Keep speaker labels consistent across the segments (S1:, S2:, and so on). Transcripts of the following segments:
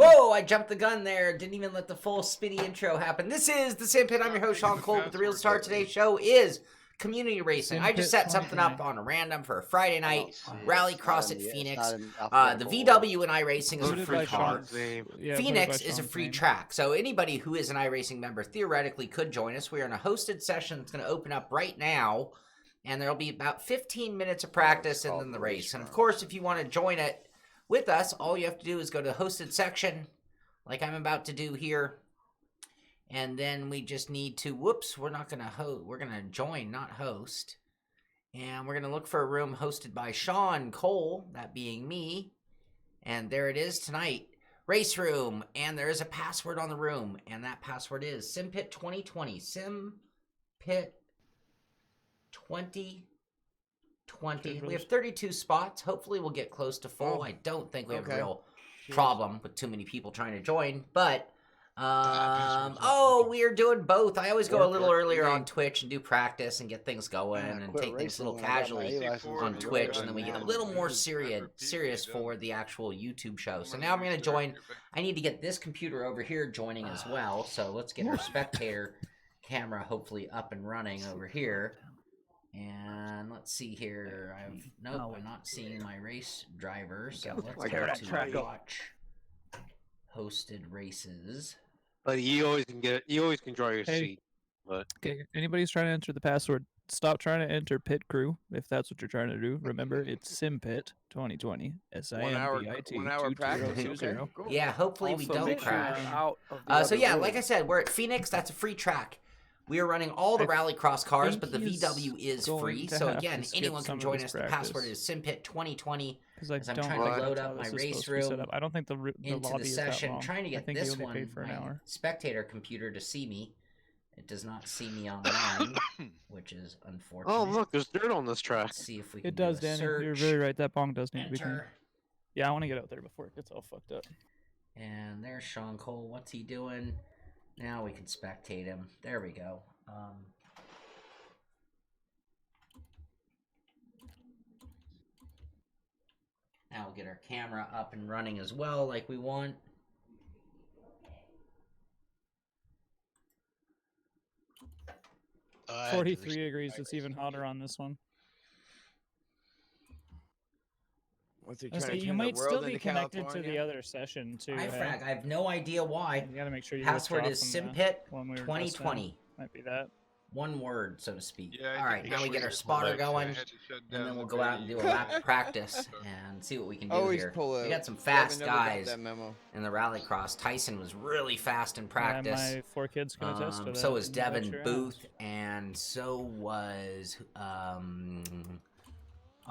S1: Whoa, I jumped the gun there. Didn't even let the full spitty intro happen. This is the Simpit. I'm your host, Sean Cole, but the real star of today's show is community racing. I just set something up on a random for a Friday night. Rallycross at Phoenix. The VW in iRacing is a free car. Phoenix is a free track. So anybody who is an iRacing member theoretically could join us. We are in a hosted session that's going to open up right now. And there'll be about 15 minutes of practice and then the race. And of course, if you want to join it with us, all you have to do is go to the hosted section, like I'm about to do here. And then we just need to, whoops, we're not going to host, we're going to join, not host. And we're going to look for a room hosted by Sean Cole, that being me. And there it is tonight, race room. And there is a password on the room. And that password is Simpit 2020, Simpit 2020. We have 32 spots. Hopefully we'll get close to full. I don't think we have a real problem with too many people trying to join, but we are doing both. I always go a little earlier on Twitch and do practice and get things going and take things a little casually on Twitch, and then we get a little more serious for the actual YouTube show. So now I'm going to join. I need to get this computer over here joining as well, so let's get our spectator camera hopefully up and running over here. And let's see here. Nope, I'm not seeing my race driver. So let's go to watch hosted races.
S2: But you always can draw your seat. But
S3: okay, anybody's trying to enter the password, stop trying to enter pit crew if that's what you're trying to do. Remember, it's Simpit 2020. SIMPIT
S4: 1 hour practice.
S3: Okay.
S4: Cool.
S1: Yeah, hopefully we don't crash. So yeah, like I said, we're at Phoenix. That's a free track. We are running all the Rallycross cars, but the VW is free. So again, anyone can join us. The password is Simpit 2020. As I'm trying to load up my race room
S3: I don't think the
S1: into
S3: lobby
S1: the
S3: is that
S1: session.
S3: long.
S1: Trying to get this one, my spectator computer, to see me. It does not see me online, which is unfortunate.
S2: oh look, there's dirt on this track.
S1: Let's see if we can
S3: It does,
S1: do a
S3: Danny.
S1: search.
S3: You're very right. That bong does need to be cleaned.
S1: Enter.
S3: Yeah, I want to get out there before it gets all fucked up.
S1: And there's Sean Cole. What's he doing? Now we can spectate him. There we go. Now we'll get our camera up and running as well, like we want.
S3: Uh, 43 degrees. It's even hotter on this one. You might still be connected to the other session too.
S1: I have no idea why.
S3: You gotta make sure you
S1: password is Simpit 2020.
S3: Might be that.
S1: One word, so to speak.
S4: Yeah,
S1: all right, now we get our spotter going, and then we'll go out and do a lap of practice and see what we can do here. We got some fast guys in the Rallycross. Tyson was really fast in practice.
S3: Yeah, my 4 kids can attest to that.
S1: So was Devin Booth, and so was oh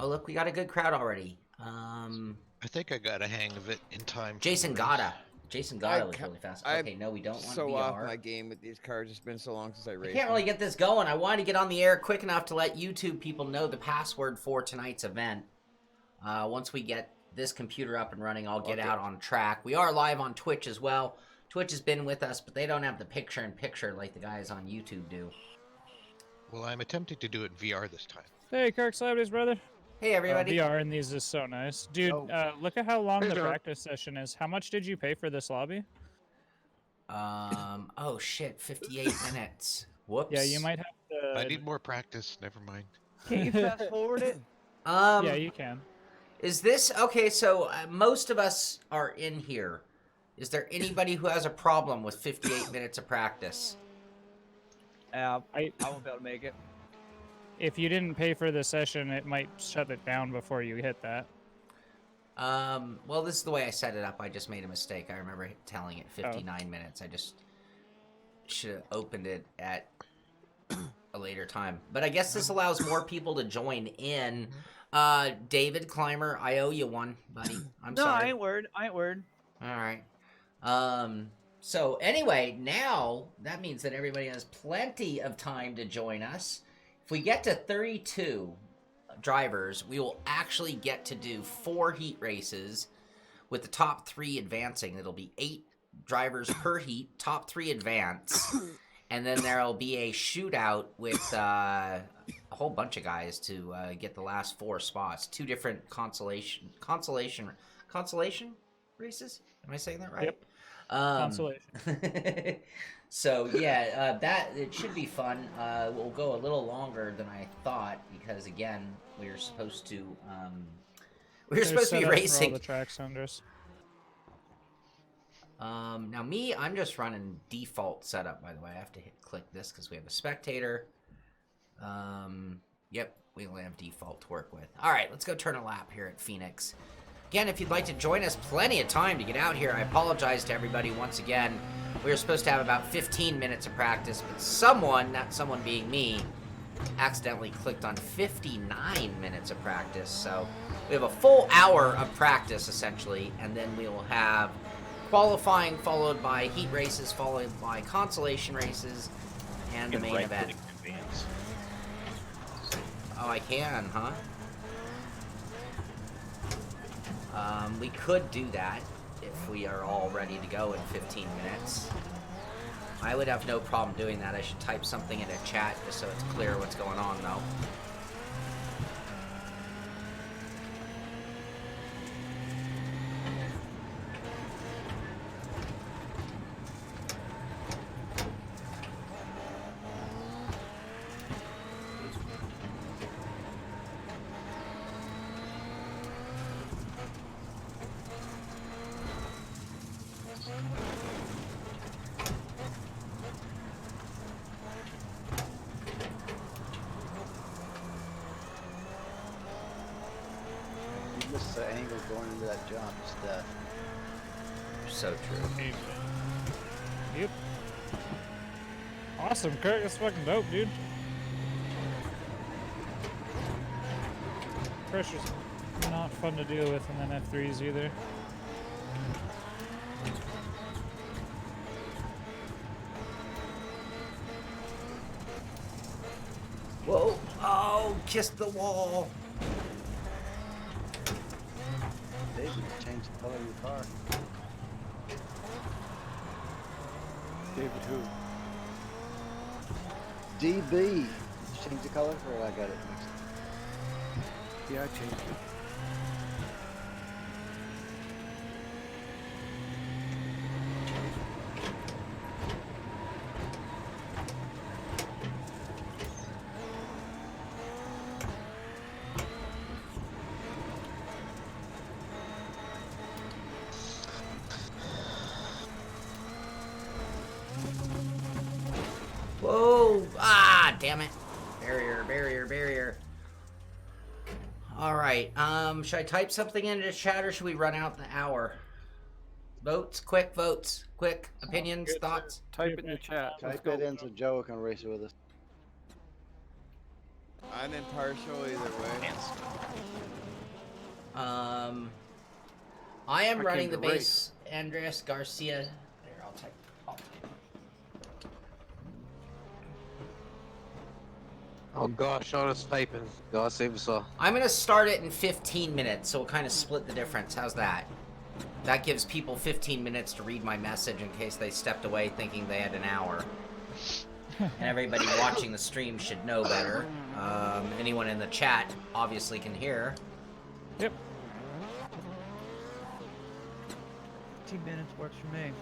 S1: look, we got a good crowd already.
S5: I think I got a hang of it in time.
S1: Jason Gata was really fast. Okay, no, we don't want
S4: so
S1: VR.
S4: off my game with these cars. It's been so long since I raced.
S1: I can't really get this going. I wanted to get on the air quick enough to let YouTube people know the password for tonight's event. Once we get this computer up and running, I'll get out on track. We are live on Twitch as well. Twitch has been with us, but they don't have the picture-in-picture like the guys on YouTube do.
S5: Well, I'm attempting to do it in VR this time.
S3: Hey, Kirk Celebrities, brother.
S1: Hey, everybody.
S3: VR in these is so nice. Dude, look at how long the practice session is. How much did you pay for this lobby?
S1: Oh, shit, 58 minutes. Whoops.
S3: Yeah, you might have to...
S5: I need more practice. Never mind.
S6: Can't you fast forward it?
S3: Yeah, you can.
S1: Is this... Okay, so most of us are in here. Is there anybody who has a problem with 58 minutes of practice?
S6: I won't be able to make it.
S3: If you didn't pay for the session, it might shut it down before you hit that.
S1: Well, this is the way I set it up. I just made a mistake. I remember telling it 59 minutes. I just should have opened it at a later time. But I guess this allows more people to join in. David Clymer, I owe you one, buddy. I'm sorry.
S6: No, I ain't word.
S1: All right. So anyway, now that means that everybody has plenty of time to join us. If we get to 32 drivers, we will actually get to do 4 heat races with the top 3 advancing. It'll be 8 drivers per heat, top 3 advance, and then there'll be a shootout with a whole bunch of guys to get the last 4 spots. 2 different consolation races. Am I saying that right?
S3: Yep. Consolation.
S1: So yeah, it should be fun. We'll go a little longer than I thought because again, we were supposed to
S3: They're
S1: be
S3: set up for all
S1: racing.
S3: the track centers.
S1: Now me, I'm just running default setup. By the way, I have to click this because we have a spectator. Yep, we only have default to work with. All right, let's go turn a lap here at Phoenix. Again, if you'd like to join us, plenty of time to get out here. I apologize to everybody once again. We were supposed to have about 15 minutes of practice, but someone, not someone being me, accidentally clicked on 59 minutes of practice. So we have a full hour of practice, essentially, and then we will have qualifying followed by heat races, followed by consolation races, and the main event. Oh, I can, huh? We could do that if we are all ready to go in 15 minutes. I would have no problem doing that. I should type something in a chat just so it's clear what's going on, though.
S7: The angle going into that jump is death.
S1: So true.
S3: Yep. Awesome, Kurt. That's fucking dope, dude. Pressure's not fun to deal with in then F3s either.
S1: Whoa! Oh, kissed the wall.
S7: David, change the color of your car. David who? DB. Did you change the color or I got it mixed? Yeah, I changed it.
S1: Whoa! Ah, damn it. Barrier, barrier, barrier. Alright, should I type something into the chat or should we run out the hour? Votes, quick votes, quick opinions, thoughts?
S6: Type in the chat.
S7: Type it in so Joe can race with us.
S4: I'm impartial either way.
S1: I am
S6: I
S1: running
S6: came
S1: the
S6: to
S1: base Andres Garcia. There, I'll type.
S2: Oh gosh, Sean's typing. God save us all.
S1: I'm gonna start it in 15 minutes, so we'll kind of split the difference. How's that? That gives people 15 minutes to read my message in case they stepped away thinking they had an hour. And everybody watching the stream should know better. Anyone in the chat obviously can hear.
S3: Yep.
S6: 15 minutes works for me.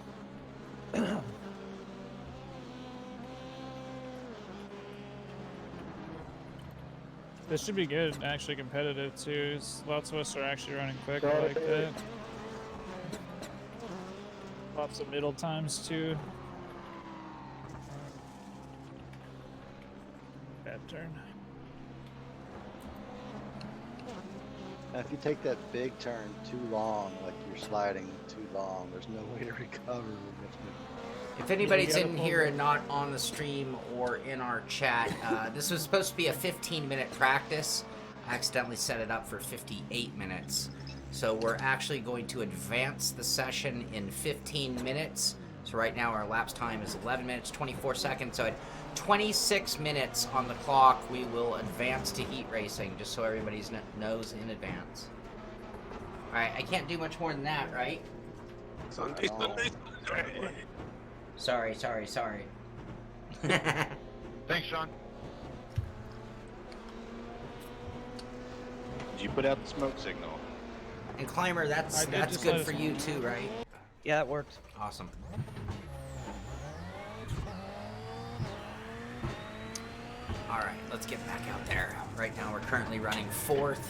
S3: This should be good, actually competitive too. Lots of us are actually running quick. I like that. Lots of middle times too. Bad turn.
S7: Now, if you take that big turn too long, like you're sliding too long, there's no way to recover.
S1: If anybody's
S3: gotta
S1: in
S3: pull
S1: here
S3: the-
S1: and not on the stream or in our chat, this was supposed to be a 15-minute practice. I accidentally set it up for 58 minutes. So we're actually going to advance the session in 15 minutes. So right now our lapse time is 11 minutes, 24 seconds. So at 26 minutes on the clock, we will advance to heat racing, just so everybody knows in advance. All right, I can't do much more than that, right?
S2: Sunday.
S1: Sorry.
S5: Thanks, Sean.
S8: Did you put out the smoke signal?
S1: And Climber, that's
S3: Alright, dude, just
S1: good
S3: let
S1: for
S3: us
S1: you too, right?
S6: Yeah, that works.
S1: Awesome. All right, let's get back out there. Right now, we're currently running 4th.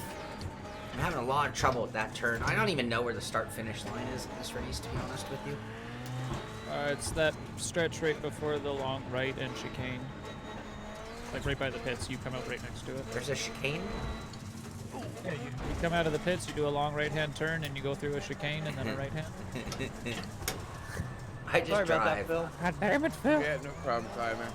S1: I'm having a lot of trouble with that turn. I don't even know where the start-finish line is in this race, to be honest with you.
S3: It's that stretch right before the long right and chicane. Like right by the pits, you come out right next to it.
S1: There's a chicane?
S3: Yeah, you come out of the pits, you do a long right-hand turn, and you go through a chicane and then a right-hand.
S1: I just
S6: Sorry
S1: drive.
S6: about that, Phil.
S3: God damn it, Phil!
S4: Yeah, no problem, Climber.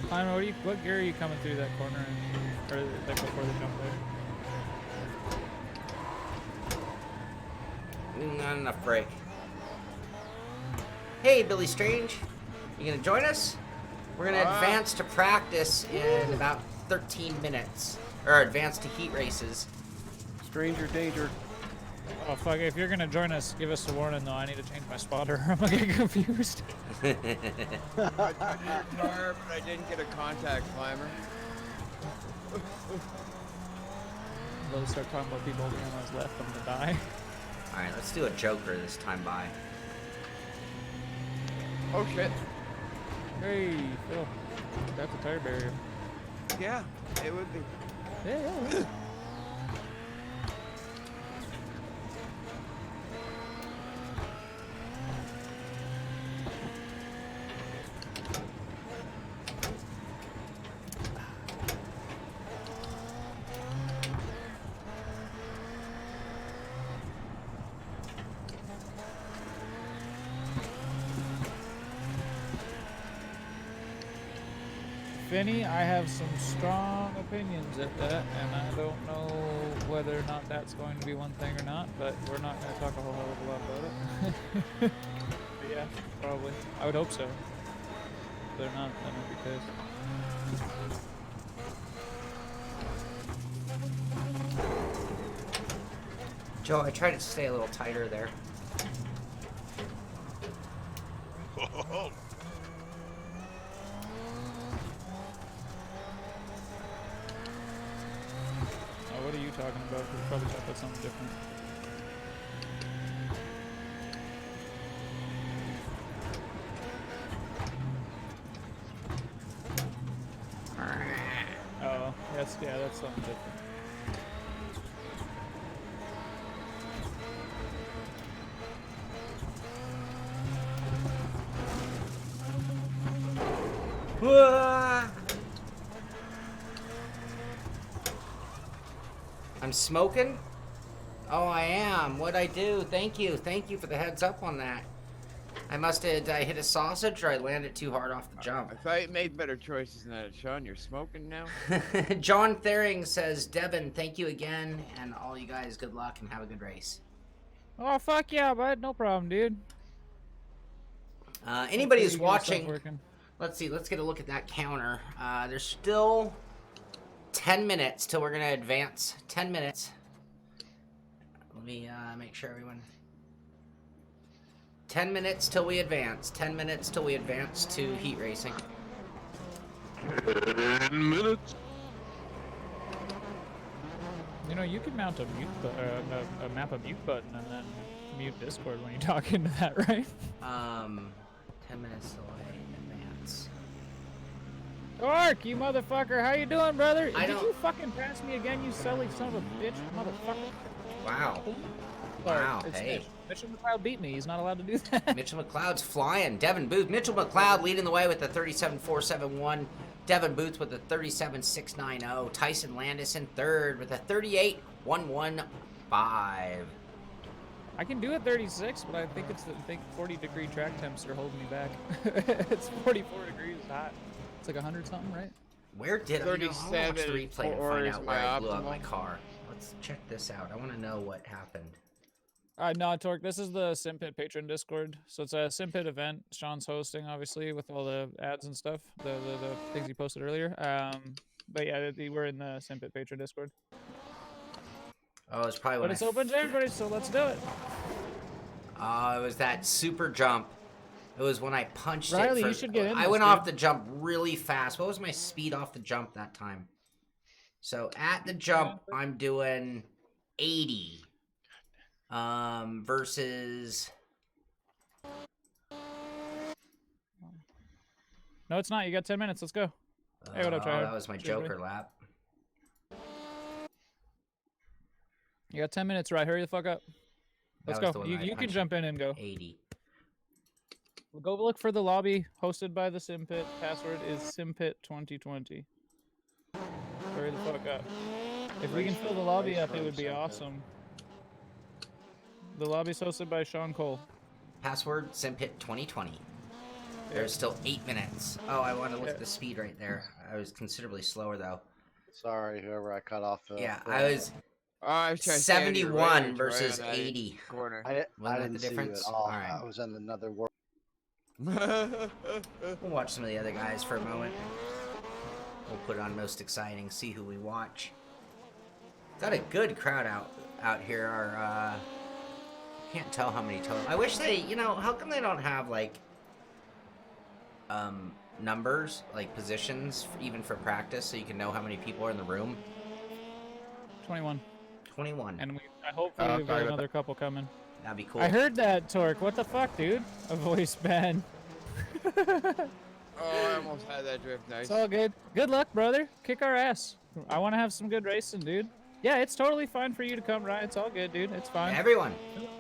S3: Climber, what gear are you coming through that corner in? Or like before the jump there?
S1: Not enough brake. Hey, Billy Strange. You gonna join us? We're gonna advance to practice in about 13 minutes. Or advance to heat races.
S6: Stranger danger.
S3: Oh fuck, if you're gonna join us, give us a warning though. I need to change my spotter. I'm gonna get confused.
S4: I touched your car, but I didn't get a contact, Climber.
S3: They'll start talking about people being on his left, I'm gonna die.
S1: Alright, let's do a Joker this time by.
S4: Oh shit.
S3: Hey, Phil. That's a tire barrier.
S4: Yeah, it would be.
S3: Yeah. Vinny, I have some strong opinions at that, and I don't know whether or not that's going to be one thing or not, but we're not going to talk a whole hell of a lot about it. But yeah, probably. I would hope so. If they're not, then it'd be pissed.
S1: Joe, I tried to stay a little tighter there.
S3: What are you talking about? We probably talk about something different. Oh, that's something different.
S1: I'm smoking? Oh, I am. What'd I do? Thank you. Thank you for the heads up on that. I must have, did I hit a sausage or I landed too hard off the jump?
S4: I thought you made better choices than that, Sean. You're smoking now?
S1: John Thering says, Devin, thank you again. And all you guys, good luck and have a good race.
S3: Oh, fuck yeah, bud. No problem, dude.
S1: Anybody who's
S3: Hopefully you get stuff
S1: watching,
S3: working.
S1: let's see, let's get a look at that counter. There's still 10 minutes till we're going to advance. 10 minutes. Let me make sure everyone... 10 minutes till we advance. 10 minutes till we advance to heat racing.
S2: 10 minutes.
S3: You know, you could mount a map a mute button and then mute Discord when you talk into that, right?
S1: 10 minutes till I advance.
S3: Ark, you motherfucker, how you doing, brother?
S1: I
S3: Did
S1: don't-
S3: you fucking pass me again, you silly son of a bitch, motherfucker?
S1: Wow.
S3: Sorry,
S1: Wow,
S3: it's
S1: hey.
S3: Mitch. Mitchell McLeod beat me. He's not allowed to do that.
S1: Mitchell McLeod's flying. Devin Booth. Mitchell McLeod leading the way with the 37.471. Devin Booth with the 37.690. Tyson Landis in third with a 38.115.
S3: I can do it 36, but I think it's the 40-degree track temps are holding me back. It's 44 degrees hot. It's like 100 something, right?
S1: Where did I watch the
S4: 37
S1: replay to
S4: or
S1: find
S4: is
S1: out where
S4: my
S1: I blew up my
S4: optimal?
S1: car? Let's check this out. I want to know what happened.
S3: No, Torque, this is the Simpit patron Discord. So it's a Simpit event. Sean's hosting, obviously, with all the ads and stuff, the things he posted earlier. But yeah, we're in the Simpit patron Discord.
S1: Oh, it's probably
S3: But
S1: when
S3: it's open to everybody, so let's do it.
S1: Oh, it was that super jump. It was when I punched
S3: Riley,
S1: it.
S3: you should get in
S1: I
S3: this,
S1: went
S3: dude.
S1: off the jump really fast. What was my speed off the jump that time? So at the jump, I'm doing 80. Versus.
S3: No, it's not. You got 10 minutes. Let's go. Hey, what up, tryhard?
S1: That was my
S3: Cheers, buddy.
S1: Joker lap.
S3: You got 10 minutes, right? Hurry the fuck up. Let's
S1: That was
S3: go.
S1: the one
S3: You
S1: I
S3: can
S1: punched.
S3: jump in and go.
S1: 80.
S3: We'll go look for the lobby hosted by the Simpit. Password is Simpit2020. Hurry the fuck up. If we can fill the lobby up, it would be awesome. The lobby's hosted by Sean Cole.
S1: Password Simpit 2020. There's still 8 minutes. Oh, I want to look at the speed right there. I was considerably slower though.
S7: Sorry, whoever I cut off.
S1: Yeah, I was
S4: I was trying to stay on your
S1: 71
S4: range,
S1: versus
S4: right on that
S1: 80.
S4: corner.
S7: I
S1: Wasn't that
S7: didn't
S1: the
S7: see you
S1: difference?
S7: at all.
S1: Alright.
S7: I was in another world.
S1: We'll watch some of the other guys for a moment. We'll put on most exciting, see who we watch. Got a good crowd out here. Our can't tell how many total. I wish they, you know, how come they don't have like numbers, like positions, even for practice, so you can know how many people are in the room?
S3: 21.
S1: 21.
S3: And I hope we've got another couple coming.
S1: That'd be cool.
S3: I heard that, Torque. What the fuck, dude? A voice ban.
S4: Oh, I almost had that drift. Nice.
S3: It's all good. Good luck, brother. Kick our ass. I want to have some good racing, dude. Yeah, it's totally fine for you to come, right? It's all good, dude. It's fine.
S1: Everyone.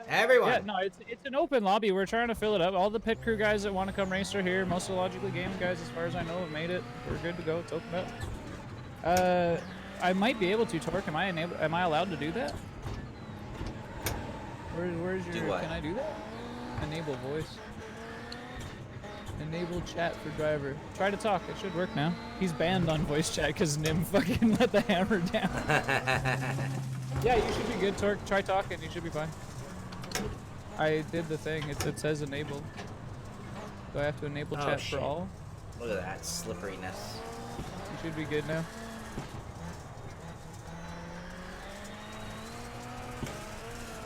S3: Yeah, no, it's an open lobby. We're trying to fill it up. All the pit crew guys that want to come race are here. Most of the Logically Gaming guys, as far as I know, have made it. We're good to go. It's open up. I might be able to, Torque. Am I allowed to do that? Where's your?
S1: Do what?
S3: Can I do that? Enable voice. Enable chat for driver. Try to talk. It should work now. He's banned on voice chat because Nim fucking let the hammer down. Yeah, you should be good, Torque. Try talking. You should be fine. I did the thing. It says enabled. Do I have to enable
S1: Oh,
S3: chat
S1: shit.
S3: for all?
S1: Look at that slipperiness.
S3: You should be good now.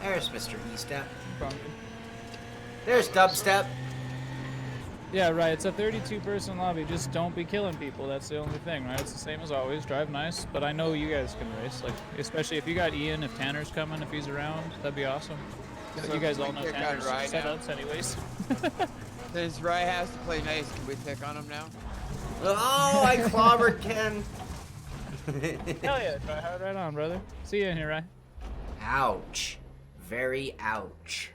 S1: There's Mr. E-Step.
S3: Probably.
S1: There's Dubstep.
S3: Yeah, right. It's a 32-person lobby. Just don't be killing people. That's the only thing, right? It's the same as always. Drive nice. But I know you guys can race. Like, especially if you got Ian, if Tanner's coming, if he's around, that'd be awesome.
S4: So
S3: You guys
S4: can
S3: all
S4: we
S3: know
S4: pick on
S3: Tanner's
S4: Rye now?
S3: setups, anyways.
S4: Since Rye has to play nice, can we pick on him now?
S1: Oh, I clobbered Ken.
S3: Hell yeah, try hard right on, brother. See you in here, Rye.
S1: Ouch. Very ouch.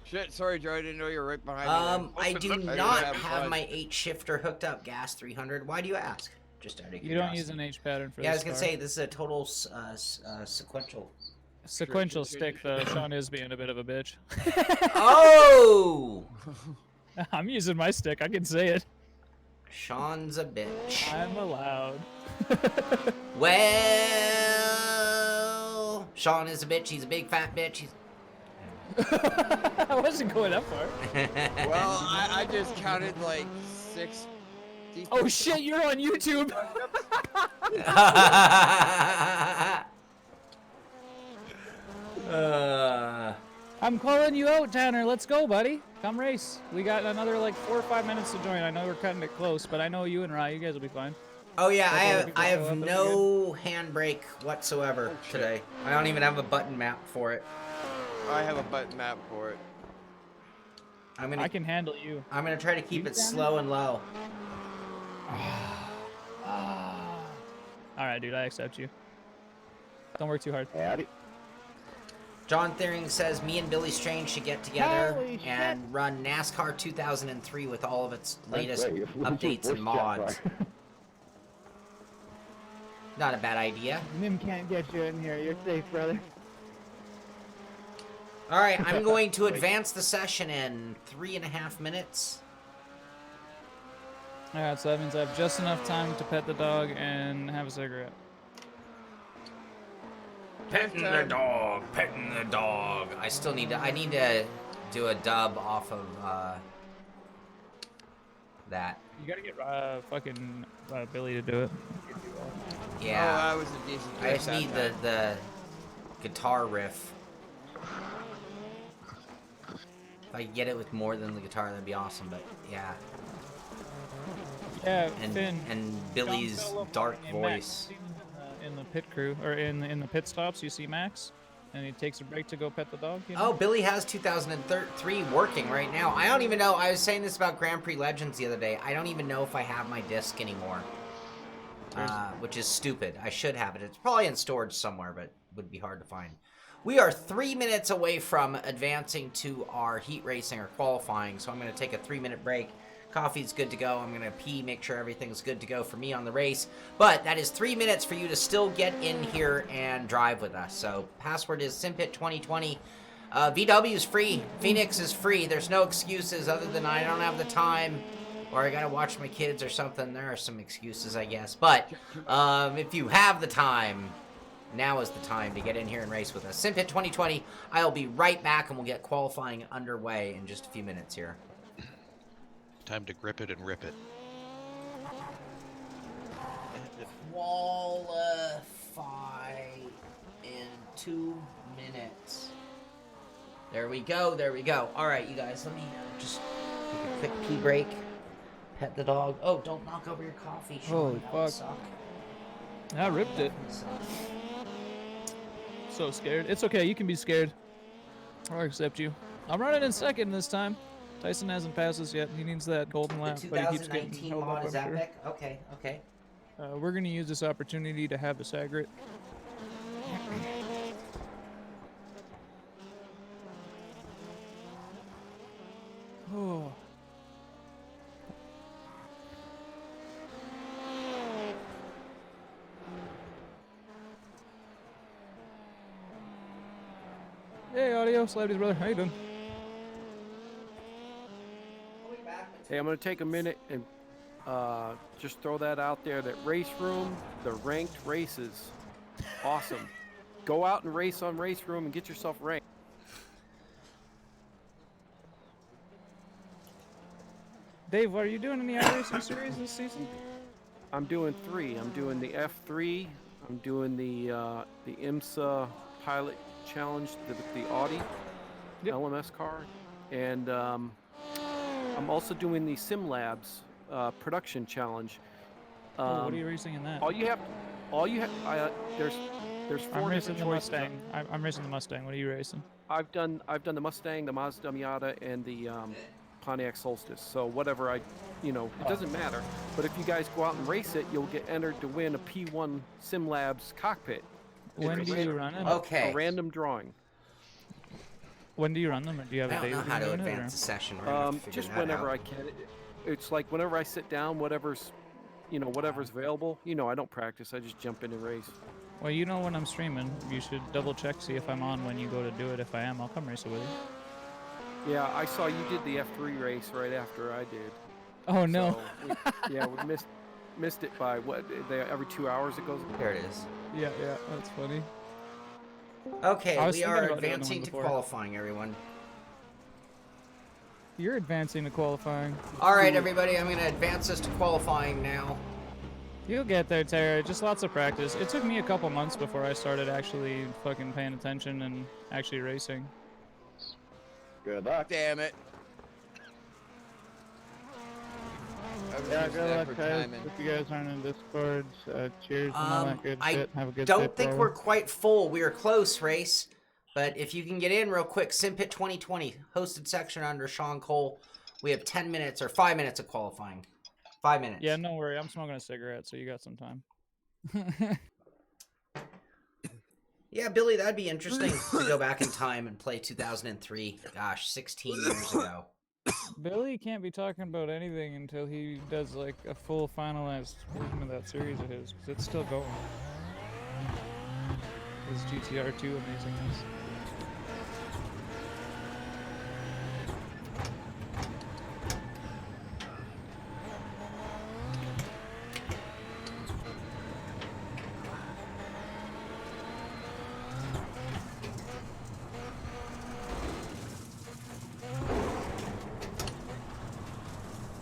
S4: Shit, sorry, Joe. I didn't know you were right behind me.
S1: I do
S4: I
S1: not
S4: have
S1: have
S4: fun.
S1: my 8 shifter hooked up gas 300. Why do you ask? Just out of
S3: You don't
S1: curiosity.
S3: use an H pattern for
S1: Yeah, I
S3: this
S1: was gonna
S3: car.
S1: say this is a total sequential.
S3: Sequential stick, though. Sean is being a bit of a bitch.
S1: Oh,
S3: I'm using my stick. I can say it.
S1: Sean's a bitch.
S3: I'm allowed.
S1: Well, Sean is a bitch. He's a big fat bitch. He's...
S3: I wasn't going that far.
S4: Well, I just counted like 6.
S3: Oh shit, you're on YouTube. I'm calling you out, Tanner. Let's go, buddy. Come race. We got another like 4 or 5 minutes to join. I know we're cutting it close, but I know you and Rye, you guys will be fine.
S1: Oh yeah,
S3: That's all the
S1: I
S3: people
S1: have
S3: show up,
S1: no handbrake whatsoever today. I don't even have a button map for it.
S4: I have a button map for it.
S3: I can handle you.
S1: I'm gonna try to keep
S3: You
S1: it
S3: can?
S1: slow and low.
S3: All right, dude. I accept you. Don't work too hard.
S1: John Thiering says me and Billy Strange should get together
S6: Holy
S1: and run NASCAR 2003 with all of its latest updates and mods. Not a bad idea.
S6: Nim can't get you in here. You're safe, brother.
S1: All right, I'm going to advance the session in 3.5 minutes.
S3: All right, so that means I have just enough time to pet the dog and have a cigarette.
S1: Petting the dog, petting the dog. I still need to. I need to do a dub off of that.
S3: You gotta get fucking Billy to do it.
S1: Yeah.
S4: Oh, that was a decent
S1: I just
S4: drift
S1: need
S4: that
S1: the guitar riff. If I could get it with more than the guitar, that'd be awesome. But yeah.
S3: Yeah,
S1: And
S3: Finn.
S1: Billy's dark voice.
S3: In the pit crew, or in the pit stops, you see Max, and he takes a break to go pet the dog. You know?
S1: Oh, Billy has 2003 working right now. I don't even know. I was saying this about Grand Prix Legends the other day. I don't even know if I have my disc anymore, which is stupid. I should have it. It's probably in storage somewhere, but would be hard to find. We are 3 minutes away from advancing to our heat racing or qualifying, so I'm going to take a 3-minute break. Coffee's good to go. I'm going to pee, make sure everything's good to go for me on the race. But that is 3 minutes for you to still get in here and drive with us. So password is Simpit 2020. VW is free. Phoenix is free. There's no excuses other than I don't have the time or I got to watch my kids or something. There are some excuses, I guess. But if you have the time, now is the time to get in here and race with us. Simpit 2020. I'll be right back and we'll get qualifying underway in just a few minutes here.
S5: Time to grip it and rip it.
S1: Qualify in 2 minutes. There we go, there we go. All right, you guys, let me just take a quick pee break. Pet the dog. Oh, don't knock over your coffee, Sean.
S3: Holy
S1: That would
S3: fuck.
S1: suck.
S3: I ripped it. So scared. It's okay, you can be scared. I'll accept you. I'm running in second this time. Tyson hasn't passed us yet. He needs that golden lap,
S1: The
S3: but he keeps getting
S1: 2019
S3: held up,
S1: mod is
S3: I'm sure.
S1: epic. Okay, okay.
S3: We're going to use this opportunity to have a Sagrit. Oh. Hey, Audio, Celebrity's brother. How you doing?
S8: Hey, I'm going to take a minute and just throw that out there. That race room, the ranked races, awesome. Go out and race on race room and get yourself ranked.
S3: Dave, are you doing any iRacing series this season?
S8: I'm doing 3. I'm doing the F3. I'm doing the IMSA Pilot Challenge, the Audi LMS car, and I'm also doing the Sim Labs Production Challenge.
S3: What are you racing in that?
S8: There's 4
S3: I'm racing
S8: different
S3: the
S8: choices.
S3: Mustang. I'm racing the Mustang. What are you racing?
S8: I've done the Mustang, the Mazda Miata, and the Pontiac Solstice. So whatever it doesn't matter. But if you guys go out and race it, you'll get entered to win a P1 Sim Labs cockpit.
S3: When do you run it?
S1: Okay.
S8: A random drawing.
S3: When do you run them, or do you have
S1: I
S3: a
S1: don't
S3: date?
S1: know
S3: when
S1: how
S3: you're
S1: to
S3: doing it,
S1: advance
S3: or-
S1: a session. We're gonna have to figure
S8: Just
S1: that
S8: whenever
S1: out.
S8: I can. It's like whenever I sit down, whatever's available. I don't practice. I just jump in and race.
S3: Well, when I'm streaming, you should double check, see if I'm on when you go to do it. If I am, I'll come race it with you.
S8: Yeah, I saw you did the F3 race right after I did.
S3: Oh no.
S8: So we missed it by every 2 hours it goes.
S1: There it is.
S3: Yeah, that's funny.
S1: Okay,
S3: I was
S1: we
S3: thinking
S1: are
S3: about doing the one
S1: advancing to
S3: before.
S1: qualifying, everyone.
S3: You're advancing to qualifying.
S1: All right, everybody, I'm going to advance us to qualifying now.
S3: You'll get there, Tara. Just lots of practice. It took me a couple months before I started actually fucking paying attention and actually racing.
S6: Good luck.
S4: Damn it. I was
S6: Yeah,
S4: using
S6: good
S4: that
S6: luck,
S4: for
S6: guys.
S4: timing.
S6: If you guys aren't in Discord, cheers and all that good
S1: I
S6: shit. Have a good
S1: don't
S6: trip,
S1: think
S6: brother.
S1: we're quite full. We are close, race. But if you can get in real quick, Simpit 2020, hosted section under Sean Cole. We have 10 minutes or 5 minutes of qualifying. 5 minutes.
S3: Yeah, no worry. I'm smoking a cigarette, so you got some time.
S1: Yeah, Billy, that'd be interesting to go back in time and play 2003. Gosh, 16 years ago.
S3: Billy can't be talking about anything until he does like a full finalized version of that series of his, because it's still going. His GTR2 amazingness.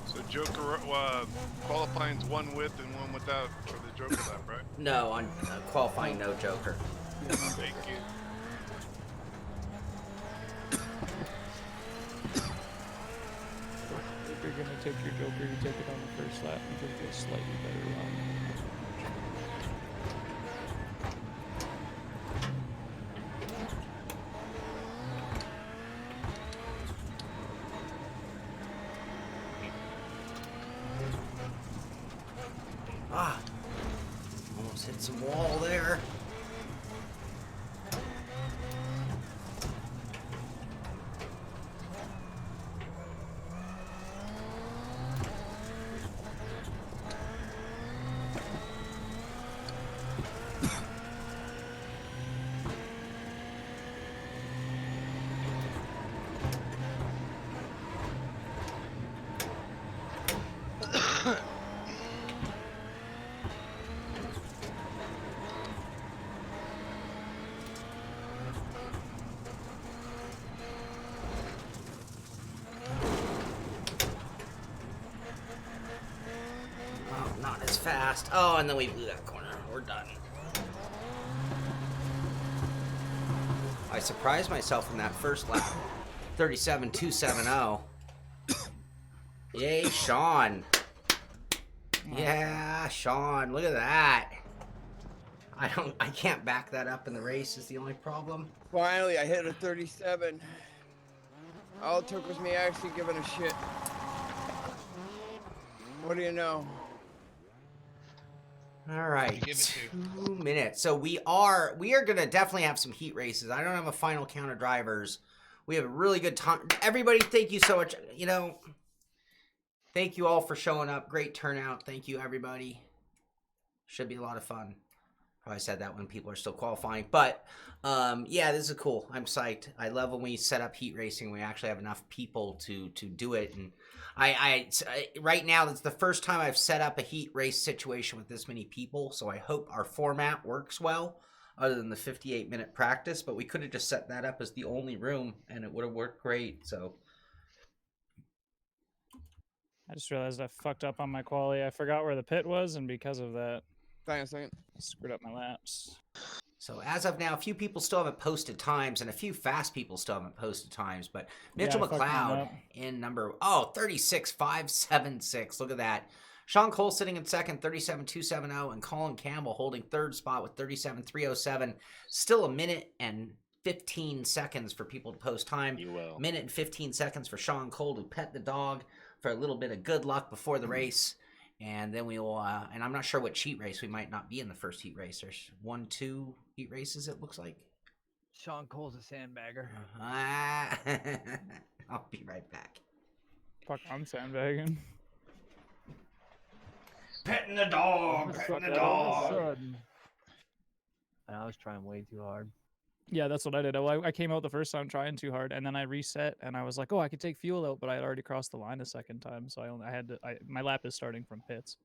S9: So Joker qualifying's one with and one without for the Joker lap, right?
S1: No, on qualifying, no Joker.
S9: Thank you.
S3: going to take your Joker, you take it on the first lap because it's a slightly better run.
S1: Ah, almost hit some wall there. Fast. Oh, and then we blew that corner. We're done. I surprised myself in that first lap. 37.270. Yay, Sean. Yeah, Sean. Look at that. I can't back that up in the race is the only problem.
S4: Finally, I hit a 37. All it took was me actually giving a shit. What do you know?
S1: All right, 2 minutes. So we are gonna definitely have some heat races. I don't have a final count of drivers. We have a really good time. Everybody, thank you so much. You know, thank you all for showing up. Great turnout. Thank you, everybody. Should be a lot of fun. Probably said that when people are still qualifying, but yeah, this is cool. I'm psyched. I love when we set up heat racing. We actually have enough people to do it, and I right now it's the first time I've set up a heat race situation with this many people. So I hope our format works well, other than the 58-minute practice. But we could have just set that up as the only room, and it would have worked great. So
S3: I just realized I fucked up on my quali. I forgot where the pit was, and because of that,
S4: Hang on a second.
S3: I screwed up my laps.
S1: So as of now, a few people still haven't posted times, and a few fast people still haven't posted times. But Mitchell
S3: Yeah, I fucked mine
S1: McLeod
S3: up.
S1: in number 36.576. Look at that. Sean Cole sitting in second, 37.270, and Colin Campbell holding third spot with 37.307. Still a minute and 15 seconds for people to post time. Minute and 15 seconds for Sean Cole to pet the dog for a little bit of good luck before the race. And then we will, and I'm not sure what heat race. We might not be in the first heat race. There's 1-2 heat races, it looks like.
S10: Sean Cole's a sandbagger.
S1: I'll be right back.
S3: Fuck, I'm sandbagging.
S1: Petting the dog, petting the dog.
S10: I was trying way too hard.
S3: Yeah, that's what I did. I came out the first time trying too hard, and then I reset, and I was like, "Oh, I could take fuel out," but I had already crossed the line a second time, so I had to. My lap is starting from pits.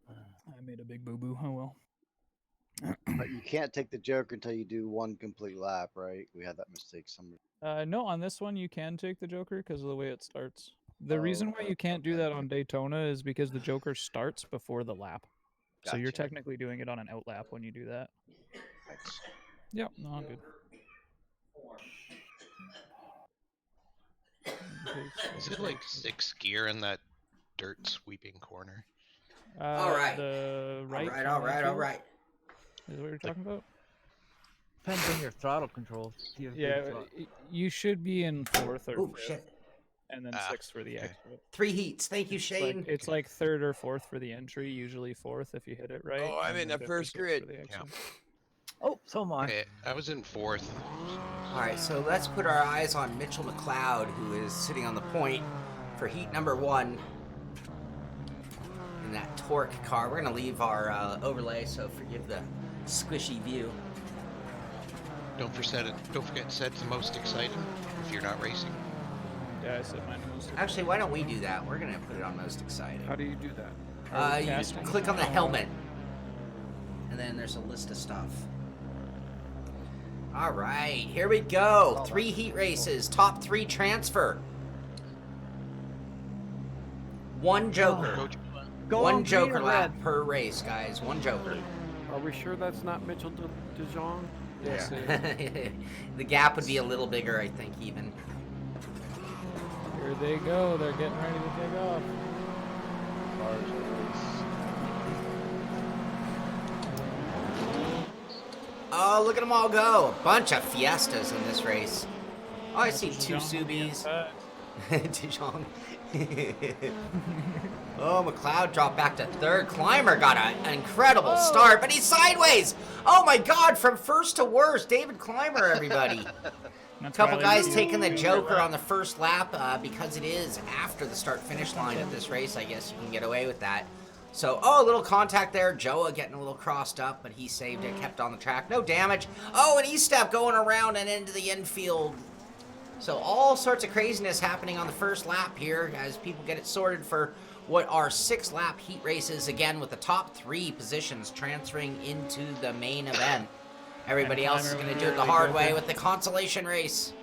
S3: I made a big boo boo. Oh well.
S7: But you can't take the Joker until you do one complete lap, right? We had that mistake somewhere.
S3: No, on this one you can take the Joker because of the way it starts. The reason why
S7: okay,
S3: you can't do that on Daytona is because the Joker starts before the lap. So you're
S7: Gotcha.
S3: technically doing it on an out lap when you do that.
S7: Thanks.
S3: Yep, no, I'm good.
S5: Is it like 6th gear in that dirt sweeping corner?
S1: All right.
S3: The right.
S1: All right.
S3: Is what you're talking about?
S10: Depends on your throttle controls. You have
S3: Yeah,
S10: good throttle.
S3: you should be in 4th or
S1: Oh,
S3: 5th,
S1: shit.
S3: and then 6th for the
S5: okay.
S3: exit.
S1: 3 heats. Thank you, Shane.
S3: It's like 3rd or 4th for the entry, usually 4th if you hit it right.
S4: Oh, I'm
S3: and
S4: in
S3: then
S4: the
S3: 5th or
S4: first
S3: 6th
S4: grid.
S3: for the exit.
S10: Oh, so am I.
S5: Okay, I was in 4th.
S1: All right, so let's put our eyes on Mitchell McLeod, who is sitting on the point for heat number 1 in that torque car. We're going to leave our overlay, so forgive the squishy view.
S5: Don't forget to set the most exciting if you're not racing.
S3: Yeah, I said mine was.
S1: Actually, why don't we do that? We're going to put it on most exciting.
S8: How do you do that?
S1: You
S3: casting?
S1: click on the helmet, and then there's a list of stuff. All right, here we go. 3 heat races, top 3 transfer. 1 Joker.
S10: Go
S1: 1
S10: on,
S1: Joker
S10: green or
S1: lap
S10: red?
S1: per race, guys. 1 Joker.
S8: Are we sure that's not Mitchell DeJong?
S3: Yes,
S1: The gap would be a little bigger, I think, even.
S3: they go. They're getting ready to take off.
S7: Cars
S1: Oh, look at them all go. A bunch of Fiestas in this race. Oh, I see two
S3: Dijon on the
S1: Subis.
S3: inside.
S1: Dijon. Oh, McLeod dropped back to third. Climber got an incredible start, but he's sideways. Oh my God, from first to worst. David Climber, everybody. A couple guys taking the Joker on the first lap because it is after the start-finish line of this race. I guess you can get away with that. So, oh, a little contact there. Joa getting a little crossed up, but he saved it, kept on the track. No damage. Oh, an E-step going around and into the infield. So all sorts of craziness happening on the first lap here as people get it sorted for what are 6-lap heat races, again with the top 3 positions transferring into the main event. Everybody else is going to do it the hard way with the consolation race.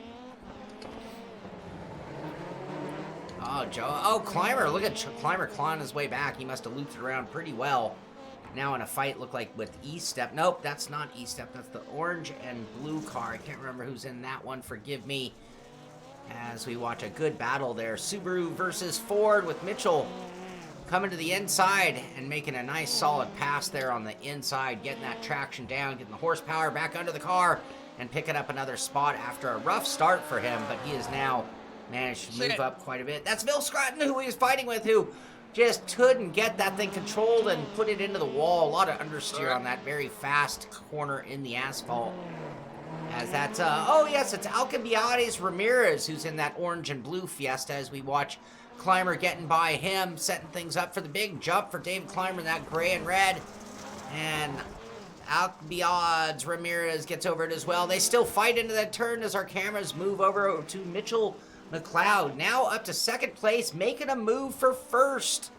S1: Oh, Joe. Oh, Climber. Look at Climber clawing his way back. He must have looped it around pretty well. Now in a fight, look like with E-Step. Nope, that's not E-Step. That's the orange and blue car. I can't remember who's in that one. Forgive me. As we watch a good battle there. Subaru versus Ford with Mitchell coming to the inside and making a nice solid pass there on the inside. Getting that traction down. Getting the horsepower back under the car. And picking up another spot after a rough start for him. But he is now managed to move up quite a bit. That's Bill Scranton, who he was fighting with, who just couldn't get that thing controlled and put it into the wall. A lot of understeer on that very fast corner in the asphalt. As that's, oh yes, it's Alcibiades Ramirez who's in that orange and blue Fiesta as we watch Climber getting by him, setting things up for the big jump for David Climber in that gray and red. And Alcibiades Ramirez gets over it as well. They still fight into that turn as our cameras move over to Mitchell McLeod, now up to second place, making a move for first.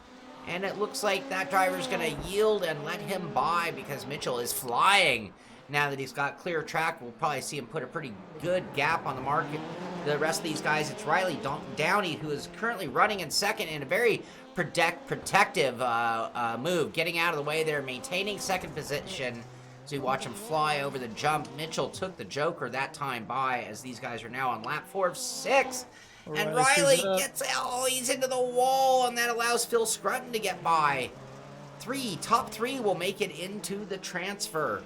S1: And it looks like that driver's going to yield and let him by because Mitchell is flying. Now that he's got clear track, we'll probably see him put a pretty good gap on the market. The rest of these guys, it's Riley Downey, who is currently running in second in a very protective move, getting out of the way there, maintaining second position. So you watch him fly over the jump. Mitchell took the Joker that time by as these guys are now on lap 4 of 6. And Riley gets, oh, he's into the wall, and that allows Phil Scranton to get by. Top three will make it into the transfer.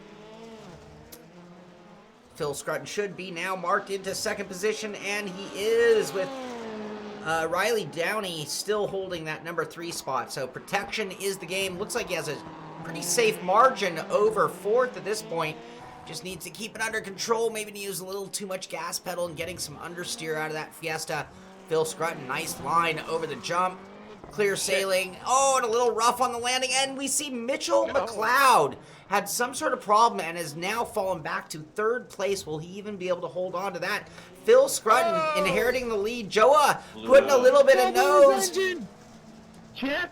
S1: Phil Scranton should be now marked into second position, and he is with Riley Downey still holding that number 3 spot. So protection is the game. Looks like he has a pretty safe margin over fourth at this point. Just needs to keep it under control. Maybe to use a little too much gas pedal and getting some understeer out of that Fiesta. Phil Scranton, nice line over the jump. Clear sailing. Oh, and a little rough on the landing. And we see Mitchell McLeod had some sort of problem and has now fallen back to third place. Will he even be able to hold on to that? Phil Scranton inheriting the lead. Joa putting a little bit of nose.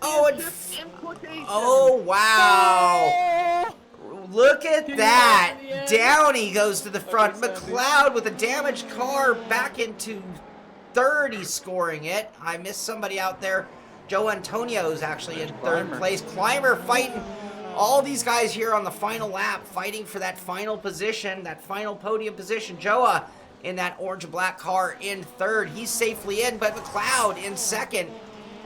S1: Oh, and oh, wow. Look at that. Downey goes to the front. McLeod with a damaged car back into third. He's scoring it. I missed somebody out there. Joe Antonio's actually in third place. Climber fighting all these guys here on the final lap, fighting for that final position, that final podium position. Joa in that orange and black car in third. He's safely in, but McLeod in second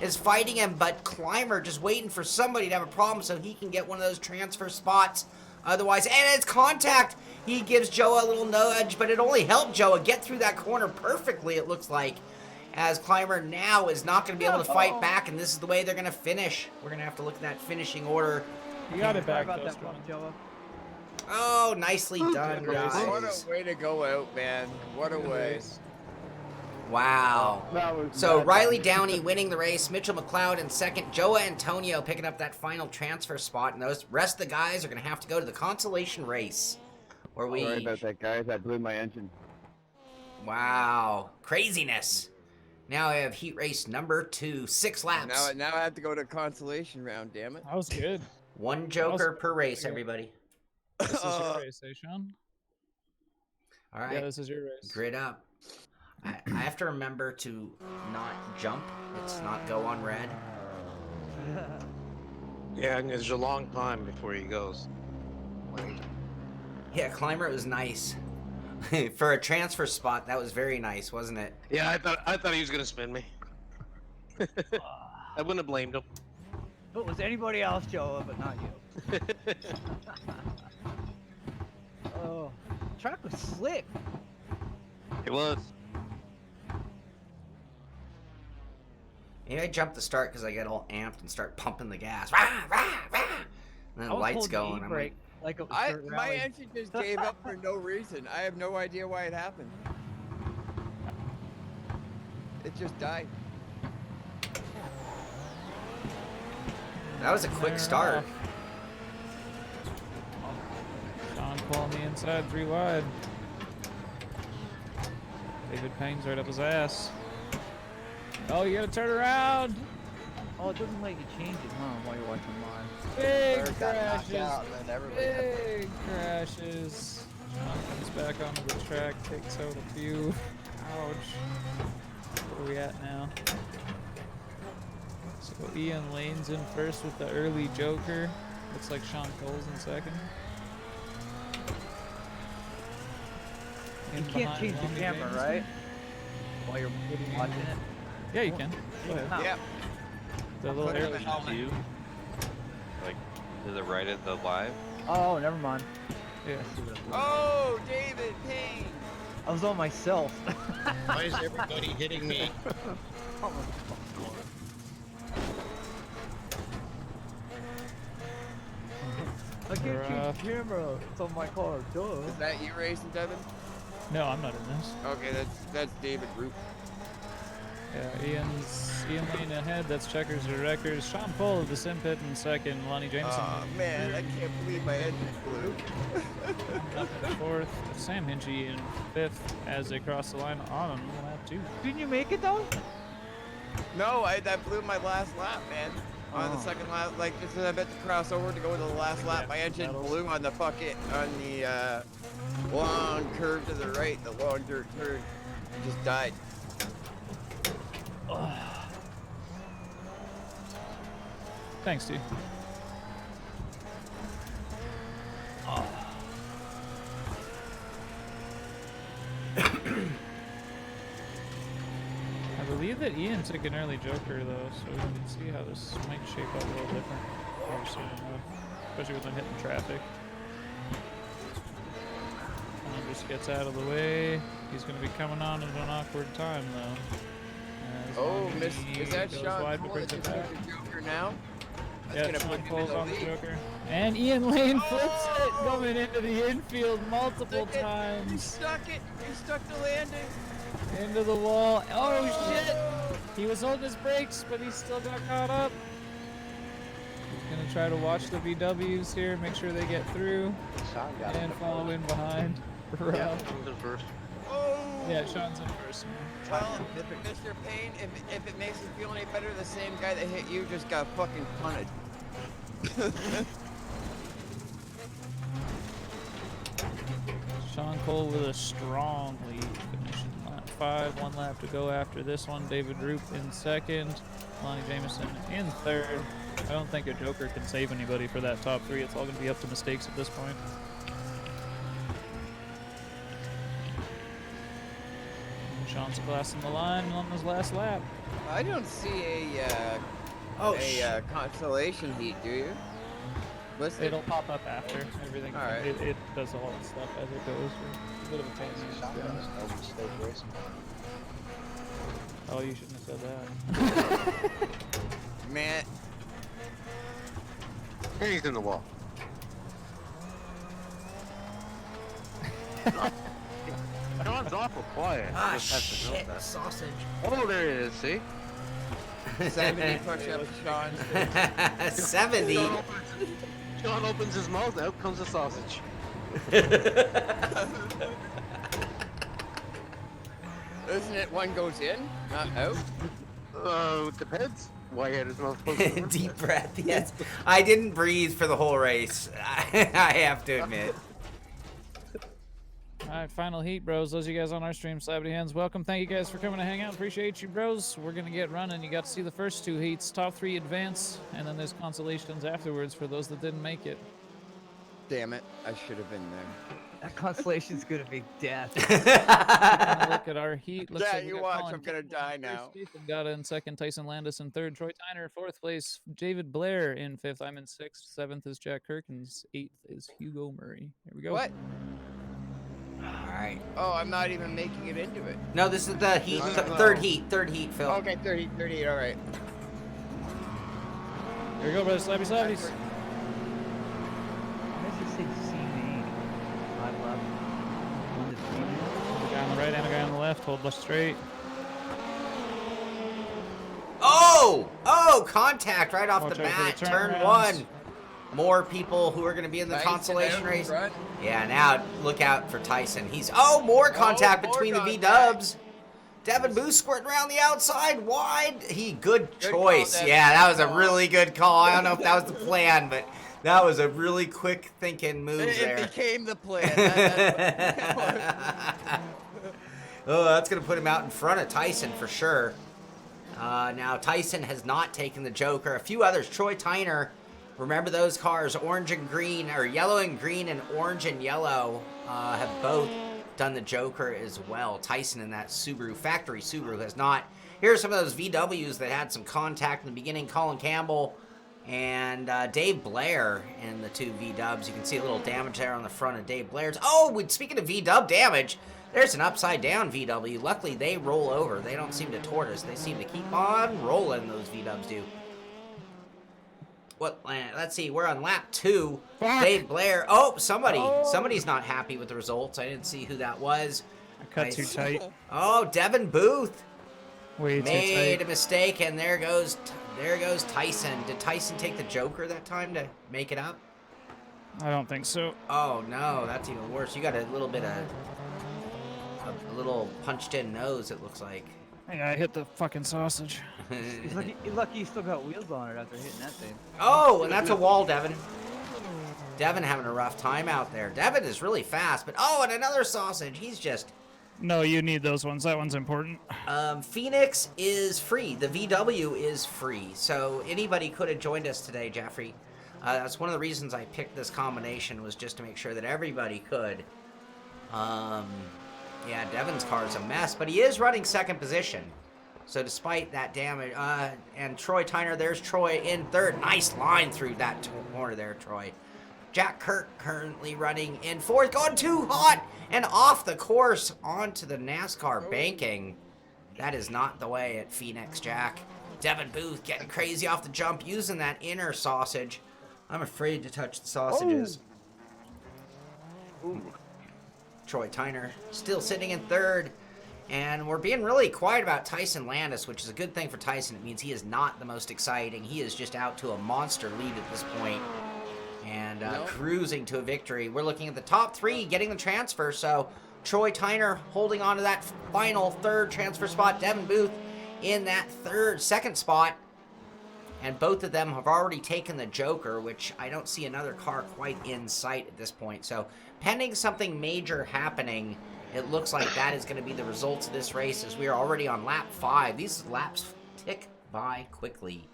S1: is fighting him, but Climber just waiting for somebody to have a problem so he can get one of those transfer spots. Otherwise, and it's contact. He gives Joa a little nudge, but it only helped Joa get through that corner perfectly, it looks like. As Climber now is not going to be able to fight back, and this is the way they're going to finish. We're going to have to look at that finishing order.
S3: You got it back,
S10: about that one, Joa.
S1: Oh, nicely done, guys.
S4: What a way to go out, man. What a way.
S1: Wow.
S6: That
S1: So
S6: bad.
S1: Riley Downey winning the race, Mitchell McLeod in second, Joa Antonio picking up that final transfer spot, and those rest of the guys are going to have to go to the consolation race. Where we...
S6: Sorry about that, guys. I blew my engine.
S1: Wow. Craziness. Now I have heat race number 2, 6 laps.
S4: Now I have to go to consolation round, damn it.
S3: That was good.
S1: One Joker per race, everybody.
S3: This is your race, eh, Sean?
S1: All right.
S3: Yeah, this is your race.
S1: Grid up. I have to remember to not jump. It's not go on red.
S2: Yeah, and there's a long time before he goes.
S1: Yeah, Climber, it was nice. For a transfer spot, that was very nice, wasn't it?
S2: Yeah, I thought he was gonna spin me.
S5: I wouldn't have blamed him.
S10: If it was anybody else, Joe, but not you. Oh, track was slick.
S2: It was.
S1: Maybe I jumped the start because I get all amped and start pumping the gas. Rah, rah, rah. And then the lights go, and I'm like,
S10: like it was
S4: My engine just gave up for no reason. I have no idea why it happened. It just died.
S1: that was a quick start.
S3: Sean Cole on the inside, 3 wide. David Payne's right up his ass. Oh, you gotta turn around.
S10: Oh, it doesn't let you change it, huh? While you're watching live.
S3: Big
S7: Bird got knocked
S3: crashes.
S7: out, and then everybody
S3: Big crashes. Sean comes back onto the track, takes out a few. Ouch. Where are we at now? So Ian Lane's in first with the early Joker. Looks like Sean Cole's in second.
S10: You
S3: In
S10: can't
S3: behind
S10: change the
S3: Lonnie
S10: camera,
S3: Jameson.
S10: right? While you're watching it.
S3: Yeah, you can. Go ahead.
S4: Yeah.
S3: The little
S4: Put it in
S3: arrow.
S4: the helmet.
S2: You? Like, to the right of the live?
S10: Oh, never mind.
S3: Yeah.
S10: I see what it was.
S4: Oh, David Payne.
S10: I was on myself.
S5: Why is everybody hitting me?
S10: I can't change
S3: Rough.
S10: the camera. It's on my car. Duh.
S4: Is that you racing, Devin?
S3: No, I'm not in this.
S4: Okay, that's David Roop.
S3: Yeah, Ian Lane ahead. That's Checkers or Wreckers. Sean Cole of the Simpit in second. Lonnie Jameson
S4: Oh man, I can't believe my engine blew.
S3: up in fourth. Sam Hinchy in fifth as they cross the line on lap 2.
S10: Didn't you make it though?
S4: No, that blew my last lap, man. On the second lap, like just as I bet to cross over to go to the last lap, my engine blew on the long curve to the right, the long dirt turn. It just died.
S3: Thanks, dude. I believe that Ian took an early Joker though, so we can see how this might shape up a little different. Obviously, especially with them hitting traffic. Just gets out of the way. He's going to be coming on at an awkward time though.
S4: Oh,
S3: As
S4: is that
S3: goes
S4: Sean
S3: wide but
S4: Cole
S3: brings
S4: that
S3: it
S4: just
S3: back.
S4: took the Joker now? That's
S3: Yeah,
S4: gonna
S3: Sean
S4: put him in
S3: Cole's
S4: the
S3: on the
S4: lead.
S3: Joker. And Ian Lane flips it, coming into the infield multiple
S4: He
S3: times.
S4: stuck it. He stuck the landing.
S3: Into the wall. Oh shit! He was holding his brakes, but he still got caught up. He's gonna try to watch the VWs here, make sure they get through,
S7: Sean got
S3: and
S7: it.
S3: follow in behind.
S2: Yeah,
S3: Rough.
S2: I was in first.
S4: Oh.
S3: Yeah, Sean's in first.
S4: Well, Mr. Payne, if it makes you feel any better, the same guy that hit you just got fucking punted.
S3: Sean Cole with a strong lead, finishing lap 5, 1 lap to go after this one. David Roop in second, Lonnie Jameson in third. I don't think a Joker can save anybody for that top 3. It's all going to be up to mistakes at this point. And Sean's glassing the line on his last lap.
S4: I don't see a consolation heat, do you? Listen.
S3: It'll pop up after everything.
S4: All right.
S3: It does all that stuff as it goes. It's a bit of a pain in the
S7: Sean got
S3: ass.
S7: his no mistake racing.
S3: Oh, you shouldn't have said that.
S4: Man,
S2: And he's in the wall. Sean's awful quiet.
S1: Ah,
S2: Just have to note
S1: shit,
S2: that.
S1: sausage.
S2: Oh, there he is, see?
S4: 70 push-ups, Sean.
S1: 70.
S2: Sean opens his mouth, out comes the sausage.
S4: Isn't it one goes in, not out?
S2: Depends. Why he had his mouth closed.
S1: Deep breath, yes. I didn't breathe for the whole race. I have to admit.
S3: Alright, final heat, bros. Those of you guys on our stream, Slappity Hands, welcome. Thank you guys for coming to hang out. Appreciate you, bros. We're going to get running. You got to see the first 2 heats. Top 3 advance, and then there's consolations afterwards for those that didn't make it.
S4: Damn it, I should have been there.
S10: That constellation's gonna be death.
S3: Look at our heat. Looks
S4: Yeah,
S3: like we
S4: you
S3: got
S4: watch,
S3: Colin
S4: I'm gonna
S3: Campbell
S4: die
S3: in
S4: now.
S3: first, Jason Gata in second, Tyson Landis in third, Troy Tyner in fourth place, David Blair in fifth, I'm in sixth, seventh is Jack Kirkins, eighth is Hugo Murray. Here we go.
S4: What?
S1: All right.
S4: Oh, I'm not even making it into it.
S1: No, this is the heat. Third heat, Phil.
S4: Okay, 38, all right.
S3: Here we go, brothers. Slappy slappies.
S10: Why does it say C-main? 5 left. 1 to 3.
S3: The guy on the right and the guy on the left. Hold left straight.
S1: Oh, contact right off
S3: Watch
S1: the
S3: out for
S1: bat.
S3: the
S1: Turn
S3: turnarounds.
S1: one. More people who are going to be in the
S4: Tyson
S1: consolation
S4: out in
S1: race.
S4: front.
S1: Yeah, now look out for Tyson. He's more contact
S4: more
S1: between the
S4: contact.
S1: V-dubs. Devin Booth squirting around the outside, wide. Good choice.
S4: call,
S1: Yeah,
S4: Devin.
S1: that was a really good call. I don't know if that was the plan, but that was a really quick thinking move
S4: It
S1: there.
S4: became the plan.
S1: Oh, that's going to put him out in front of Tyson for sure. Now, Tyson has not taken the Joker. A few others. Troy Tyner, remember those cars, orange and green, or yellow and green and orange and yellow, have both done the Joker as well. Tyson in that Subaru, factory Subaru, has not. Here are some of those VWs that had some contact in the beginning. Colin Campbell and Dave Blair in the two V-dubs. You can see a little damage there on the front of Dave Blair's. Oh, speaking of V-dub damage, there's an upside down VW. Luckily, they roll over. They don't seem to tortoise. They seem to keep on rolling, those V-dubs do. Let's see, we're on lap 2.
S3: Fuck.
S1: Dave Blair. Oh, somebody's not happy with the results. I didn't see who that was.
S3: I cut too tight.
S1: Oh, Devin Booth
S3: Way too
S1: made
S3: tight.
S1: a mistake, and there goes Tyson. Did Tyson take the Joker that time to make it up?
S3: I don't think so.
S1: Oh no, that's even worse. You got a little bit of a little punched in nose, it looks like.
S3: Yeah, I hit the fucking sausage.
S10: He's lucky he still got wheels on it after hitting that thing.
S1: Oh, and that's a wall, Devin. Devin having a rough time out there. Devin is really fast, but and another sausage. He's just...
S3: No, you need those ones. That one's important.
S1: Phoenix is free. The VW is free. So anybody could have joined us today, Jeffrey. That's one of the reasons I picked this combination, was just to make sure that everybody could. Yeah, Devin's car is a mess, but he is running second position. So despite that damage, and Troy Tyner, there's Troy in third. Nice line through that corner there, Troy. Jack Kirk currently running in fourth, going too hot and off the course onto the NASCAR banking. That is not the way at Phoenix, Jack. Devin Booth getting crazy off the jump, using that inner sausage. I'm afraid to touch the sausages. Ooh. Troy Tyner still sitting in third. And we're being really quiet about Tyson Landis, which is a good thing for Tyson. It means he is not the most exciting. He is just out to a monster lead at this point. And cruising to a victory. We're looking at the top 3 getting the transfer. So Troy Tyner holding on to that final third transfer spot. Devin Booth in that second spot. And both of them have already taken the Joker, which I don't see another car quite in sight at this point. So pending something major happening, it looks like that is going to be the results of this race, as we are already on lap 5. These laps tick by quickly.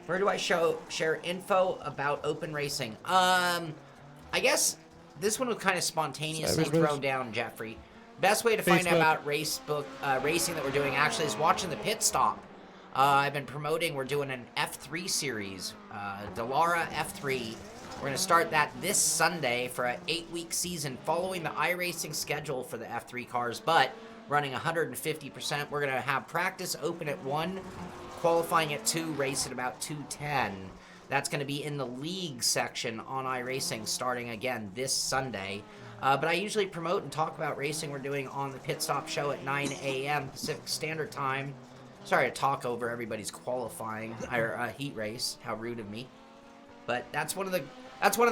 S1: Where do I share info about open racing? I guess this one was kind of spontaneously thrown down, Jeffrey. Best way to find out about racing that we're doing actually is watching the pit stop. I've been promoting, we're doing an F3 series, Dallara F3. We're going to start that this Sunday for an 8-week season following the iRacing schedule for the F3 cars, but running 150%. We're going to have practice open at 1, qualifying at 2, race at about 2:10. That's going to be in the league section on iRacing starting again this Sunday. But I usually promote and talk about racing we're doing on the Pit Stop Show at 9 a.m. Pacific Standard Time. Sorry to talk over everybody's qualifying or heat race. How rude of me. But that's one of the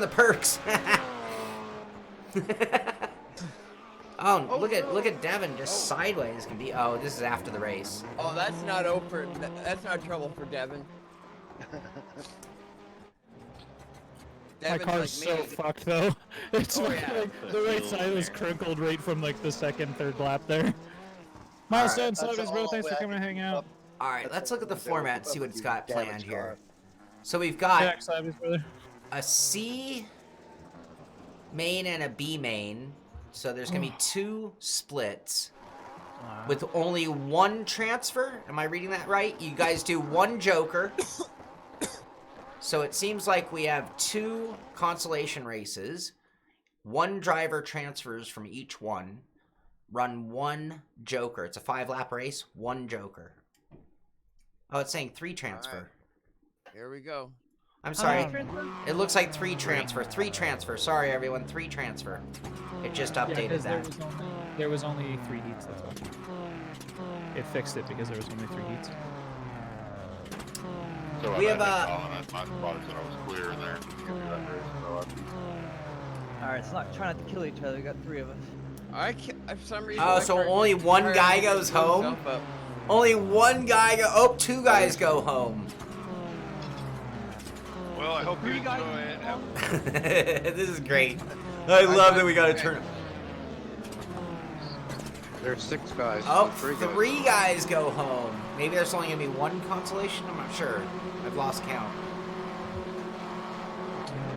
S1: perks. Look at Devin just sideways can be. Oh, this is after the race.
S4: Oh, that's not open. That's not trouble for Devin.
S3: My car's so fucked though. It's the right side was crinkled right from like the second, third lap there. Milestone Celebrities, bro. Thanks for coming to hang out.
S1: All right, let's look at the format and see what it's got planned here. So we've got a C. main and a B main. So there's going to be 2 splits
S10: Wow.
S1: with only 1 transfer. Am I reading that right? You guys do 1 joker. So it seems like we have 2 consolation races. 1 driver transfers from each one. Run 1 joker. It's a 5-lap race. 1 joker. Oh, it's saying 3 transfer.
S4: Right. Here we go.
S1: I'm sorry. It looks like 3 transfer. 3 transfer. Sorry, everyone. 3 transfer. It just updated that.
S3: There was only 3 heats, that's why. It fixed it because there was only 3 heats.
S11: So
S1: We have
S11: my spot said I was clear in there.
S10: Alright, it's not try not to kill each other. We got 3 of us.
S4: I can't, for some reason.
S1: Oh, so only 1 guy goes home? Only 1 guy go. Oh, 2 guys go home.
S9: Well, I hope you enjoy it.
S1: This is great. I love that we got a turn.
S2: There's 6 guys.
S1: Oh,
S2: 3 guys.
S1: 3 guys go home. Maybe there's only gonna be 1 consolation. I'm not sure. I've lost count.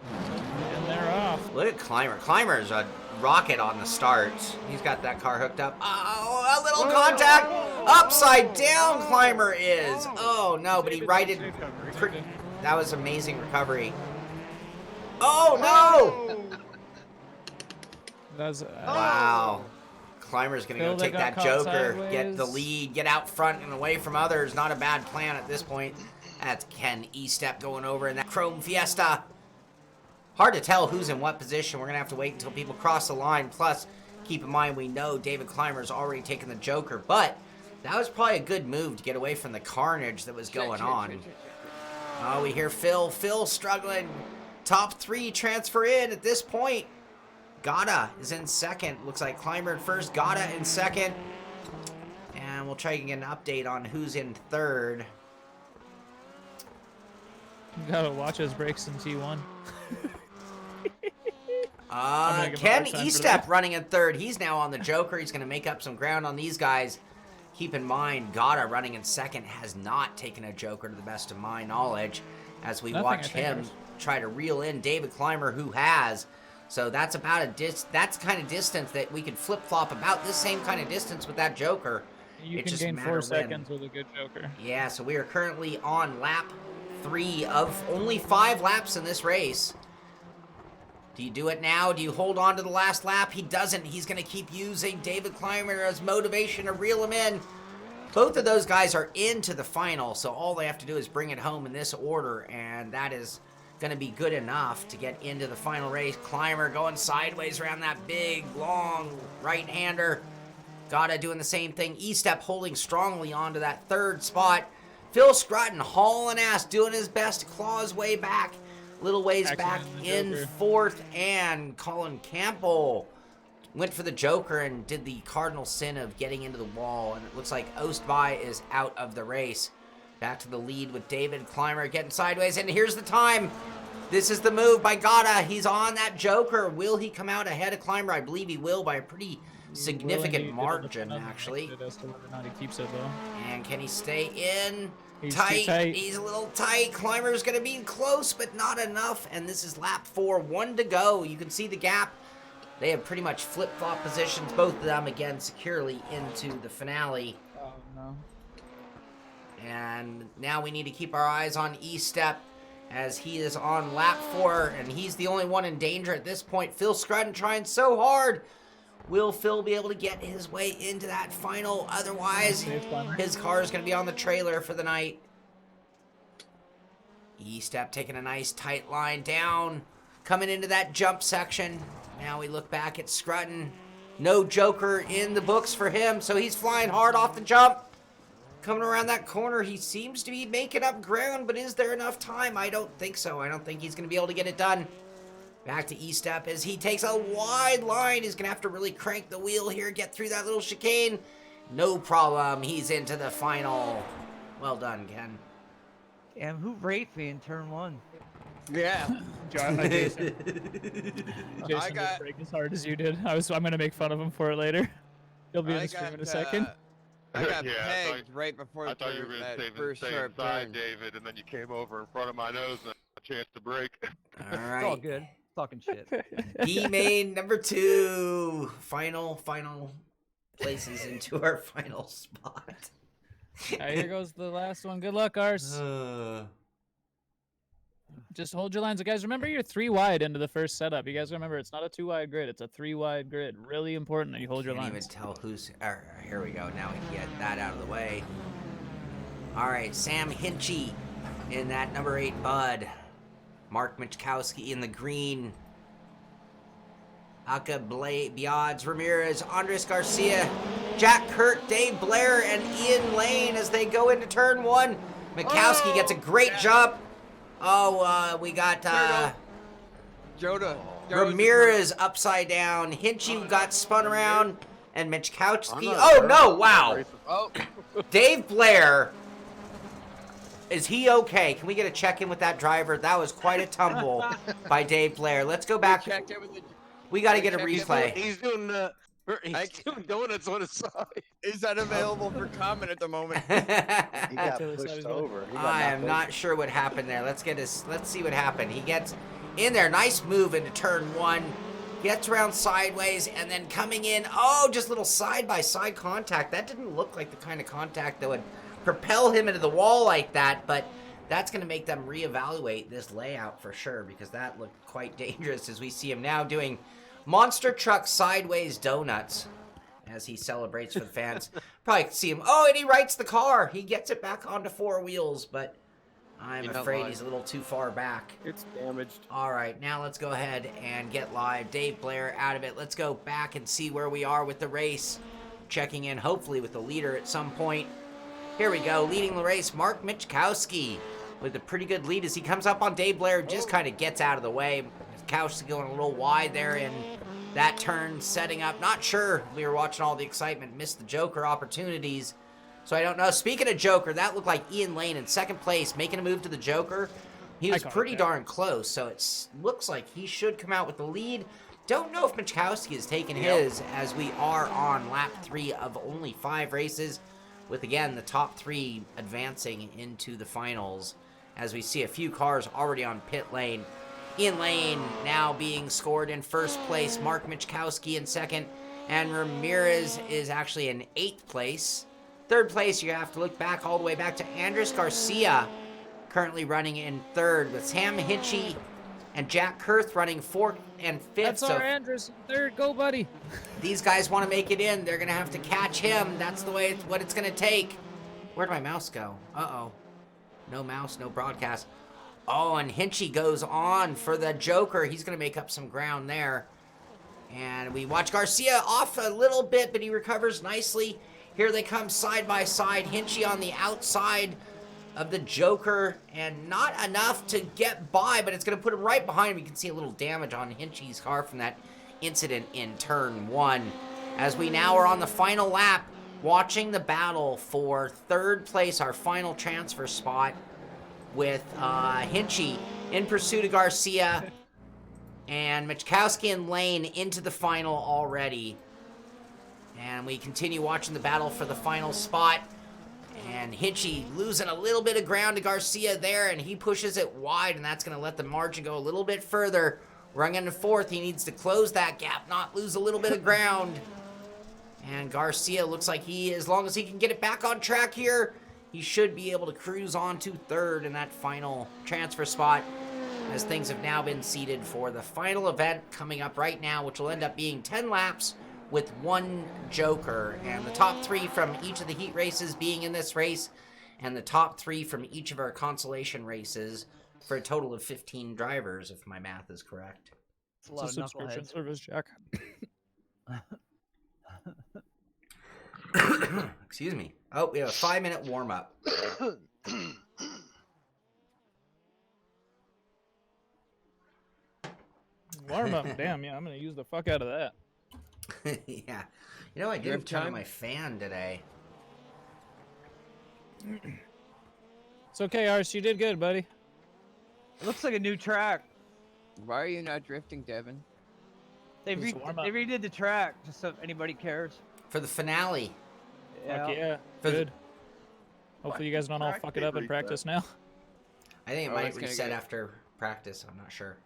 S3: And they're off.
S1: Look at Climber. Climber's a rocket on the start. He's got that car hooked up. Oh, a little contact. Upside down Climber is. Oh no, but he righted. That was amazing recovery. Oh no!
S3: That's
S1: Wow. Climber's gonna go
S3: Phil,
S1: take
S3: they
S1: that
S3: got
S1: joker,
S3: caught
S1: get the
S3: sideways.
S1: lead, get out front and away from others. Not a bad plan at this point. That's Ken E-Step going over in that Chrome Fiesta. Hard to tell who's in what position. We're gonna have to wait until people cross the line. Plus, keep in mind we know David Clymer's already taken the joker, but that was probably a good move to get away from the carnage that was going on. Oh, we hear Phil. Phil struggling. Top 3 transfer in at this point. Gata is in second. Looks like Climber in first, Gata in second. And we'll try to get an update on who's in third.
S3: You gotta watch his brakes in T1.
S1: Ken E-Step running in third. He's now on the joker. He's going to make up some ground on these guys. Keep in mind, Gata running in second has not taken a joker to the best of my knowledge as we watch him try to reel in David Clymer, who has. So that's about that's kind of distance that we could flip-flop about this same kind of distance with that joker.
S3: You can gain 4 seconds with a good joker.
S1: Yeah, so we are currently on lap 3 of only 5 laps in this race. Do you do it now? Do you hold on to the last lap? He doesn't. He's going to keep using David Clymer as motivation to reel him in. Both of those guys are into the final, so all they have to do is bring it home in this order, and that is going to be good enough to get into the final race. Clymer going sideways around that big, long right-hander. Gata doing the same thing. E-Step holding strongly onto that 3rd spot. Phil Scruton hauling ass, doing his best to claw his way back. Little ways back in 4th, and Colin Campbell went for the joker and did the cardinal sin of getting into the wall, and it looks like Ostby is out of the race. Back to the lead with David Clymer getting sideways, and here's the time. This is the move by Gata. He's on that joker. Will he come out ahead of Clymer? I believe he will by a pretty significant margin, actually.
S3: As to whether or not he keeps it, though.
S1: And can he stay in?
S3: He's
S1: tight.
S3: too tight.
S1: He's a little tight. Clymer's going to be close, but not enough. And this is lap 4, 1 to go. You can see the gap. They have pretty much flip-flop positions, both of them, again, securely into the finale.
S3: Oh, no.
S1: And now we need to keep our eyes on E-Step as he is on lap 4, and he's the only one in danger at this point. Phil Scruton trying so hard. Will Phil be able to get his way into that final? Otherwise, his car is going to be on the trailer for the night. E-Step taking a nice tight line down, coming into that jump section. Now we look back at Scruton. No joker in the books for him, so he's flying hard off the jump. Coming around that corner, he seems to be making up ground, but is there enough time? I don't think so. I don't think he's going to be able to get it done. Back to E-Step as he takes a wide line. He's going to have to really crank the wheel here, get through that little chicane. No problem. He's into the final. Well done, Ken.
S10: Damn, who raped me in turn 1?
S4: Yeah.
S3: Jason didn't break as hard as you did. I'm going to make fun of him for it later. He'll be in the stream in a second.
S4: I got
S11: Yeah,
S4: pegged right before
S11: I thought you were going to stay inside, David, and then you came over in front of my nose and a chance to break.
S1: All right.
S10: It's all good. talking shit.
S1: D-Main number 2. Final places into our final spot.
S3: Here goes the last one. Good luck, Ars. Just hold your lines. Guys, remember you're 3 wide into the first setup. You guys remember it's not a 2 wide grid. It's a 3 wide grid. Really important that you hold your
S1: Can't
S3: lines.
S1: even tell who's... here we go. Now we can get that out of the way. All right, Sam Hinchy in that number 8 Bud. Mark Michkowski in the green. Aka Biads, Ramirez, Andres Garcia, Jack Kurt, Dave Blair, and Ian Lane as they go into turn 1. Michkowski gets a great jump. We got
S4: Joda.
S1: Ramirez upside down. Hinchy got spun around, and Michkowski. Oh no! Wow.
S4: Oh,
S1: Dave Blair. Is he okay? Can we get a check-in with that driver? That was quite a tumble by Dave Blair. Let's go back. We got to get a replay.
S2: He's doing donuts on his side.
S4: Is that available for comment at the moment?
S7: He got pushed over.
S1: I am not sure what happened there. Let's see what happened. He gets in there. Nice move into turn 1. Gets around sideways and then coming in. Oh, just little side-by-side contact. That didn't look like the kind of contact that would propel him into the wall like that, but that's going to make them reevaluate this layout for sure, because that looked quite dangerous as we see him now doing monster truck sideways donuts as he celebrates for the fans. Probably see him. Oh, and he rights the car. He gets it back onto 4 wheels, but I'm afraid he's a little too far back.
S8: It's damaged.
S1: All right, now let's go ahead and get live. Dave Blair out of it. Let's go back and see where we are with the race. Checking in, hopefully, with the leader at some point. Here we go, leading the race, Mark Michkowski with a pretty good lead as he comes up on Dave Blair, just kind of gets out of the way. Michkowski going a little wide there in that turn, setting up. Not sure, we were watching all the excitement, missed the Joker opportunities, so I don't know. Speaking of Joker, that looked like Ian Lane in second place, making a move to the Joker. He was pretty darn close, so it looks like he should come out with the lead. Don't know if Michkowski has taken his, as we are on lap 3 of only 5 races, with, again, the top 3 advancing into the finals, as we see a few cars already on pit lane. Ian Lane now being scored in first place, Mark Michkowski in second, and Ramirez is actually in 8th place. Third place, you have to look back all the way back to Andres Garcia, currently running in 3rd, with Sam Hinchy and Jack Kurth running 4th and 5th.
S3: That's our Andres in 3rd. Go, buddy.
S1: These guys want to make it in. They're going to have to catch him. That's the way what it's going to take. Where'd my mouse go? Uh-oh. No mouse, no broadcast. Oh, and Hinchy goes on for the Joker. He's going to make up some ground there. And we watch Garcia off a little bit, but he recovers nicely. Here they come side by side. Hinchy on the outside of the Joker, and not enough to get by, but it's going to put him right behind him. You can see a little damage on Hinchy's car from that incident in turn 1. As we now are on the final lap, watching the battle for 3rd place, our final transfer spot, with Hinchy in pursuit of Garcia, and Michkowski and Lane into the final already. And we continue watching the battle for the final spot. And Hinchy losing a little bit of ground to Garcia there, and he pushes it wide, and that's going to let the margin go a little bit further. Running into 4th, he needs to close that gap, not lose a little bit of ground. And Garcia looks like as long as he can get it back on track here, he should be able to cruise on to 3rd in that final transfer spot, as things have now been seeded for the final event coming up right now, which will end up being 10 laps with 1 Joker, and the top 3 from each of the heat races being in this race, and the top 3 from each of our consolation races, for a total of 15 drivers, if my math is correct.
S10: It's a lot of
S3: subscription service, Jack.
S1: Excuse me. Oh, we have a 5-minute warm-up.
S3: Warm-up, damn, yeah, I'm going to use the fuck out of that.
S1: Yeah. You know, I didn't turn on my fan today.
S3: It's okay, Ars, you did good, buddy.
S10: It looks like a new track.
S4: Why are you not drifting, Devin?
S10: They redid the track, just so anybody cares.
S1: For the finale.
S3: Fuck yeah, good. Hopefully you guys don't all fuck it up in practice now.
S1: I think it might reset after practice, I'm not sure.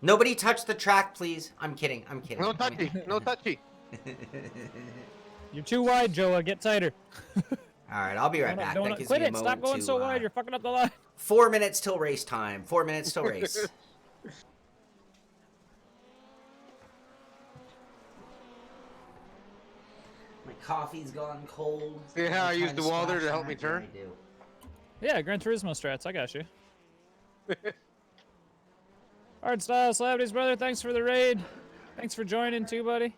S1: Nobody touch the track, please. I'm kidding. I'm kidding.
S2: No touchy. No touchy.
S3: You're too wide, Joa. Get tighter.
S1: All right, I'll be right back. That gives
S3: Quit
S1: me a
S3: it.
S1: moment
S3: Stop going
S1: to,
S3: so wide. You're fucking up the line.
S1: 4 minutes till race time. 4 minutes till race. My coffee's gone cold.
S2: See how I
S1: I'm
S2: use
S1: trying
S2: the wall there
S1: splash
S2: to help
S1: on
S2: me
S1: it? Yeah,
S2: turn?
S1: I do.
S3: Yeah, Gran Turismo strats. I got you. Art Style, Celebrities, brother. Thanks for the raid. Thanks for joining too, buddy.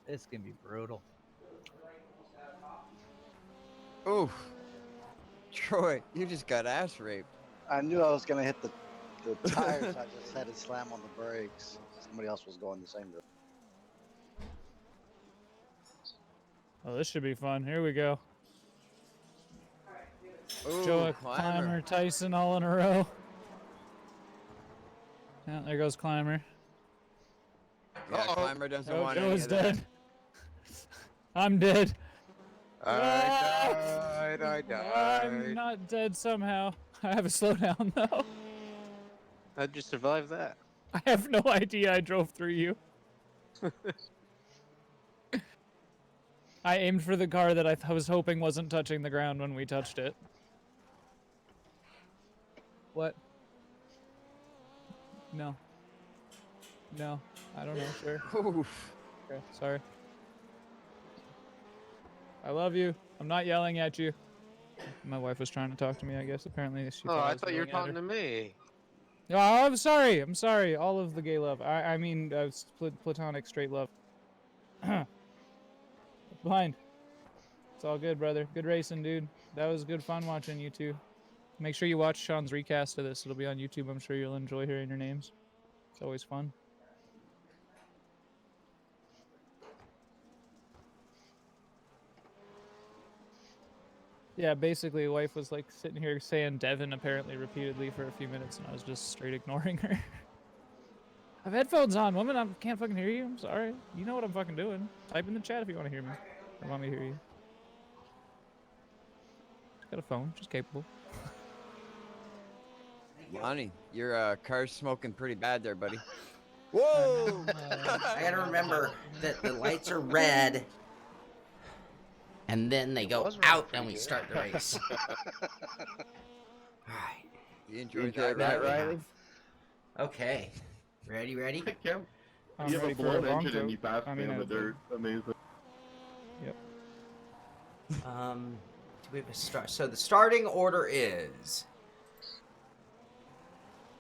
S10: This can be brutal.
S4: Oof. Troy, you just got ass raped.
S7: I knew I was gonna hit the tires. I just had to slam on the brakes. Somebody else was going the same direction.
S3: Oh, this should be fun. Here we go.
S4: Ooh,
S3: Joa, Climber, Tyson all in a row. Yeah, there goes Climber.
S4: Yeah, Climber doesn't want any
S3: Joa's
S4: of that.
S3: dead. I'm dead.
S2: I died.
S3: I'm not dead somehow. I have a slowdown though.
S2: How'd you survive that?
S3: I have no idea. I drove through you. I aimed for the car that I was hoping wasn't touching the ground when we touched it. What? No. No. I don't know. Sure.
S4: Oof.
S3: Okay, sorry. I love you. I'm not yelling at you. My wife was trying to talk to me, I guess. Apparently she
S2: Oh,
S3: thought
S2: I
S3: was
S2: thought you were
S3: yelling at
S2: talking
S3: her.
S2: to me.
S3: Oh, I'm sorry. I'm sorry. All of the gay love. I mean, platonic straight love. Behind. It's all good, brother. Good racing, dude. That was good fun watching you two. Make sure you watch Sean's recast of this. It'll be on YouTube. I'm sure you'll enjoy hearing your names. It's always fun. Yeah, basically, wife was like sitting here saying Devin apparently repeatedly for a few minutes, and I was just straight ignoring her. I have headphones on, woman. I can't fucking hear you. I'm sorry. You know what I'm fucking doing. Type in the chat if you want to hear me. Or want me to hear you. She's got a phone. She's capable.
S4: Lonnie, your car's smoking pretty bad there, buddy. Whoa!
S1: I gotta remember that the lights are red, and then they go out, and we start the race. Alright.
S4: You enjoyed that,
S1: Riley? Okay. Ready?
S6: Kim,
S3: I'm
S6: you have
S3: ready
S6: a
S3: for
S6: blown
S3: long
S6: engine and
S3: coat.
S6: you passed
S3: I
S6: me
S3: mean,
S6: in the dirt. Amazing.
S3: Yep.
S1: Do we have a start? So the starting order is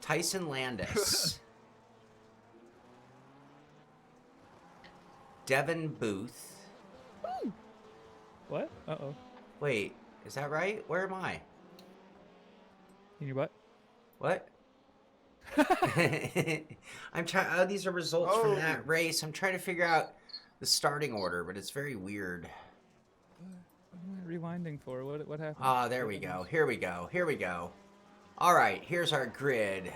S1: Tyson Landis, Devin Booth.
S3: What? Uh-oh.
S1: Wait, is that right? Where am I?
S3: In your butt?
S1: What? I'm trying. Oh, these are results from that race. I'm trying to figure out the starting order, but it's very weird.
S3: What am I rewinding for? What happened?
S1: Ah, there we go. Here we go. All right, here's our grid.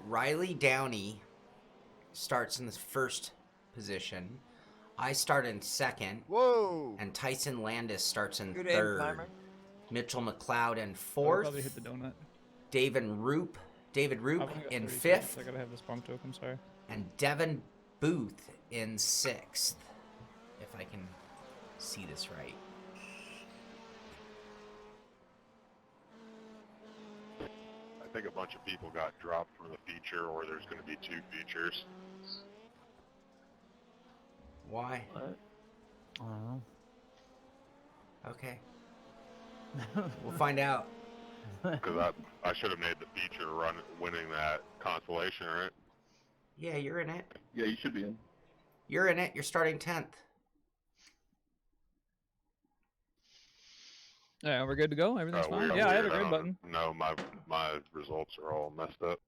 S1: Riley Downey starts in the first position. I start in second.
S4: Whoa!
S1: And Tyson Landis starts in
S4: Good aim,
S1: third.
S4: Climber.
S1: Mitchell McLeod in
S3: I'll
S1: fourth.
S3: probably hit the donut.
S1: David Roop
S3: I've only got
S1: in
S3: 30
S1: fifth.
S3: seconds. I gotta have this bump token, sorry.
S1: And Devin Booth in sixth. If I can see this right.
S11: I think a bunch of people got dropped from the feature, or there's going to be 2 features.
S1: Why?
S10: What? I don't know.
S1: Okay. We'll find out.
S11: Because I should have made the feature winning that consolation, right?
S1: Yeah, you're in it.
S6: Yeah, you should be in.
S1: You're in it. You're starting 10th.
S3: Yeah, we're good to go? Everything's
S11: Oh,
S3: fine?
S11: weird,
S3: Yeah, I have a
S11: weird.
S3: green button.
S11: No, my results are all messed up.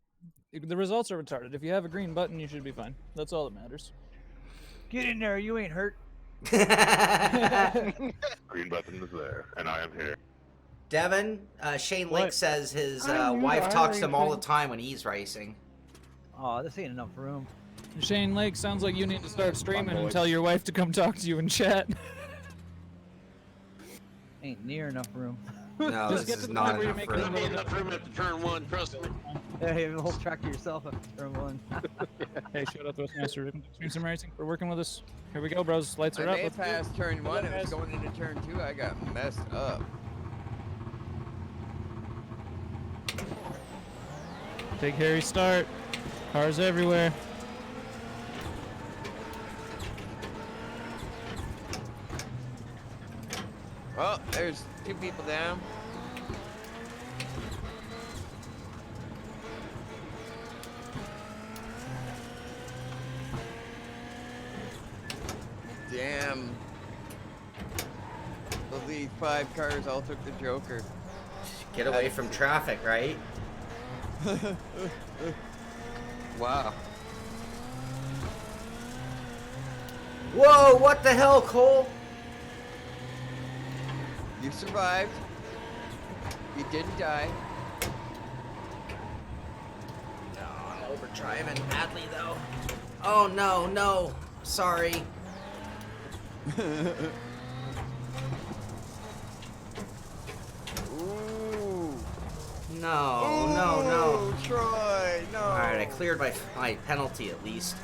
S3: The results are retarded. If you have a green button, you should be fine. That's all that matters.
S10: Get in there, you ain't hurt.
S11: Green button is there, and I am here.
S1: Devin, Shane Link
S3: What?
S1: says his
S6: I knew
S1: wife
S6: the
S1: talks to him all the
S6: iRacing.
S1: time when he's racing.
S10: Oh, this ain't enough room.
S3: Shane Lake, sounds like you need to start streaming and tell your wife to come talk to you in chat.
S10: Ain't near enough room.
S1: No,
S3: Just
S1: this
S3: get
S1: is
S3: to the
S1: not
S3: point where you're
S1: enough
S3: making
S1: room.
S3: a little
S5: enough room after turn 1, trust me.
S10: Yeah, you have the whole track to yourself after turn 1.
S3: Hey, shout out to us, Master Ricmotech Stream Sim Racing, for working with us. Here we go, bros. Lights
S4: I
S3: are up.
S4: made
S3: Let's go.
S4: past turn 1. It was
S3: guys.
S4: going into turn 2. I got messed up.
S3: Big hairy start. Cars everywhere.
S4: Well, there's 2 people down. Damn. The lead 5 cars all took the Joker.
S1: Get away from traffic, right?
S4: Wow.
S1: Whoa, what the hell, Cole?
S4: You survived. You didn't die.
S1: No, I'm overdriving badly, though. Oh, no, no. Sorry.
S4: Ooh.
S1: No, no, no.
S4: Troy, no.
S1: Alright, I cleared my penalty at least.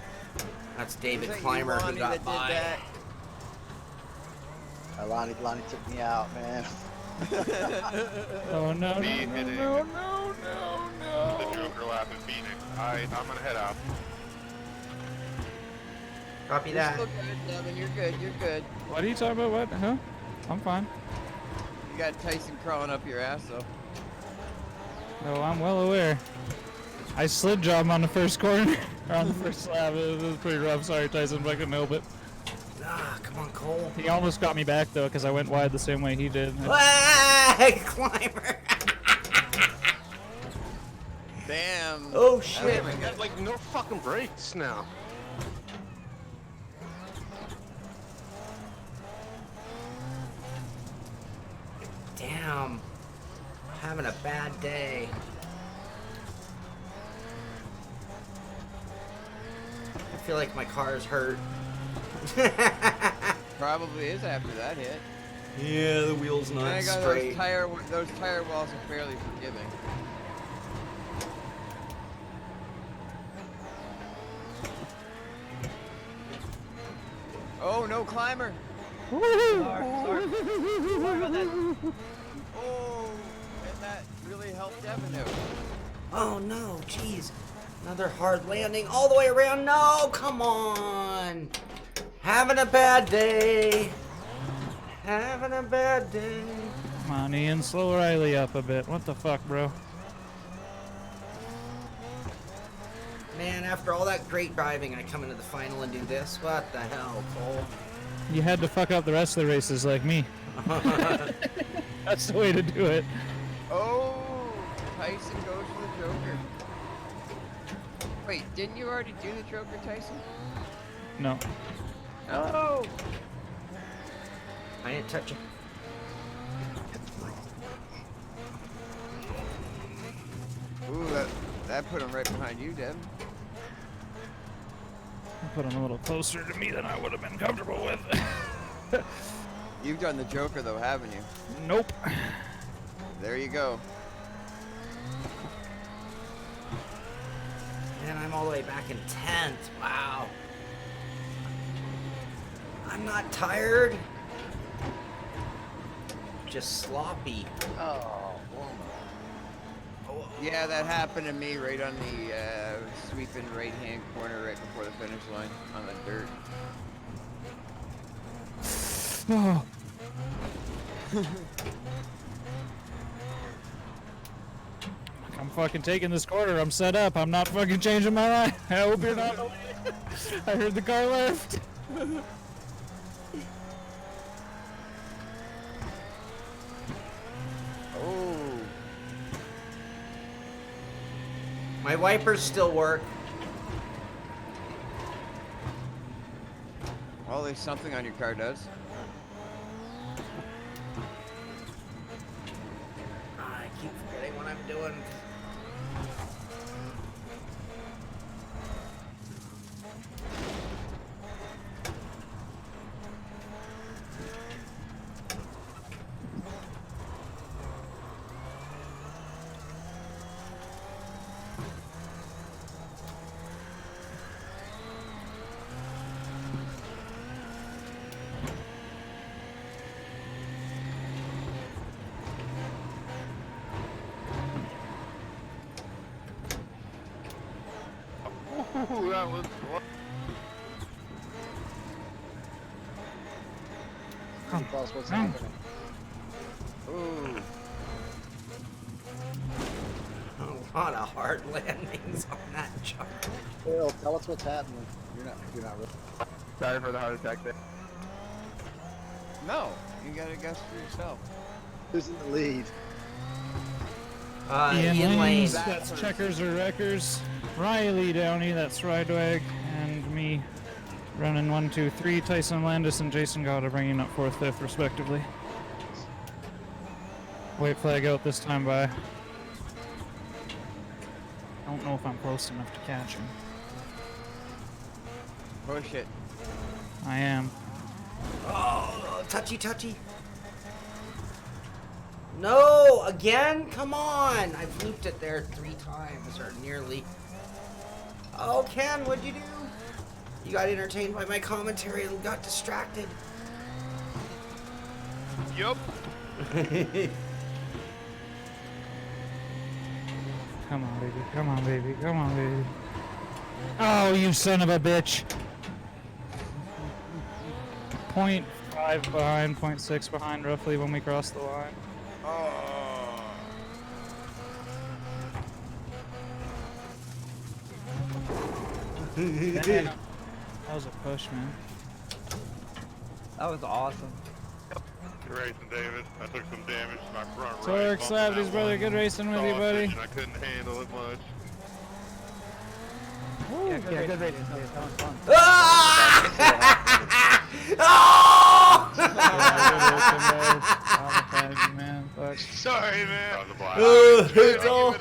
S1: That's David Clymer who got by.
S7: Lonnie took me out, man.
S3: Oh, no,
S11: Me
S3: no,
S11: hitting
S3: no, no, no, no.
S11: the Joker lap in Phoenix. Alright, I'm gonna head out.
S1: Copy
S4: You're
S1: that.
S4: still good, Devin. You're good. You're good.
S3: What are you talking about? What? Huh? I'm fine.
S4: You got Tyson crawling up your ass, though.
S3: No, I'm well aware. I slid job on the first corner, or on the first lap. It was pretty rough. Sorry, Tyson, but I couldn't help it.
S1: Ah, come on, Cole.
S3: He almost got me back, though, because I went wide the same way he did.
S1: Hey, Clymer.
S4: Damn.
S1: Oh, shit.
S2: I got like no fucking brakes now.
S1: Damn. Having a bad day. I feel like my car is hurt.
S4: Probably is after that hit.
S1: Yeah, the wheel's
S4: And
S1: not
S4: I got
S1: straight.
S4: those tire walls are fairly forgiving. Oh no, Clymer!
S10: Sorry about that.
S4: Oh, and that really helped Devin out.
S1: Oh no, jeez. Another hard landing all the way around. No, come on. Having a bad day. Having a bad day.
S3: Come on, Ian, slow Riley up a bit. What the fuck, bro?
S1: Man, after all that great driving, I come into the final and do this. What the hell, Cole?
S3: You had to fuck up the rest of the races like me. That's the way to do it.
S4: Oh, Tyson goes for the Joker. Wait, didn't you already do the Joker, Tyson?
S3: No.
S4: Oh!
S1: I didn't touch it.
S4: Ooh, that put him right behind you, Deb.
S3: Put him a little closer to me than I would have been comfortable with.
S4: You've done the Joker though, haven't you?
S3: Nope.
S4: There you go.
S1: Man, I'm all the way back in 10th. Wow. I'm not tired. Just sloppy.
S7: Oh,
S4: Yeah, that happened to me right on the sweeping right-hand corner right before the finish line on the dirt.
S3: Oh. I'm fucking taking this corner. I'm set up. I'm not fucking changing my line. I hope you're not. I heard the car left.
S4: Oh.
S1: My wipers still work.
S4: Well, there's something on your car does.
S1: I keep forgetting what I'm doing.
S9: Ooh, that was.
S7: Tell us what's happening.
S4: Ooh.
S1: A lot of hard landings on that chart.
S7: Phil, tell us what's happening. You're not really.
S6: Sorry for the heart attack there.
S4: No, you gotta guess for yourself.
S7: Who's in the lead?
S1: Ian Lane.
S3: That's Checkers or Wreckers. Riley Downey, that's Ridewag, and me running 1, 2, 3. Tyson Landis and Jason Gotta bringing up 4th, 5th, respectively. White flag out this time by. I don't know if I'm close enough to catch him.
S4: Push it.
S3: I am.
S1: Oh, touchy. No, again? Come on. I've looped it there 3 times, or nearly. Oh, Ken, what'd you do? You got entertained by my commentary and got distracted.
S9: Yup.
S3: Come on, baby. Come on, baby. Come on, baby. Oh, you son of a bitch. 0.5 behind, 0.6 behind roughly when we cross the line.
S4: Oh.
S3: That was a push, man.
S10: That was awesome.
S11: Good racing, David. I took some damage to my front right.
S3: Torx,
S11: bumping
S3: Savage,
S11: that
S3: brother.
S11: one
S3: Good racing with you, buddy.
S11: sausage, and I couldn't handle it much.
S10: Yeah, good racing. That was fun.
S1: Ah!
S3: Oh! Man. Fuck.
S9: Sorry, man.
S11: On the black.
S1: It's all...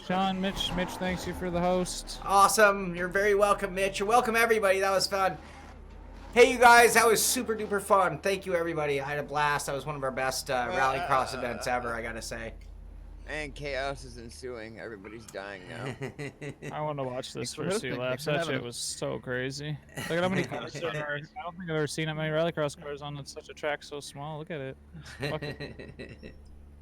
S3: Sean, Mitch, thanks you for the host.
S1: Awesome. You're very welcome, Mitch. You're welcome, everybody. That was fun. Hey, you guys. That was super duper fun. Thank you, everybody. I had a blast. That was one of our best Rallycross events ever, I gotta say.
S4: And chaos is ensuing. Everybody's dying now.
S3: I want to watch this
S10: Thanks for
S3: first 2
S10: hosting.
S3: laps.
S10: Thanks for
S3: That
S10: having
S3: shit
S10: us.
S3: was so crazy. Look at how many cars there are. I don't think I've ever seen that many Rallycross cars on such a track so small. Look at it. It's fucking...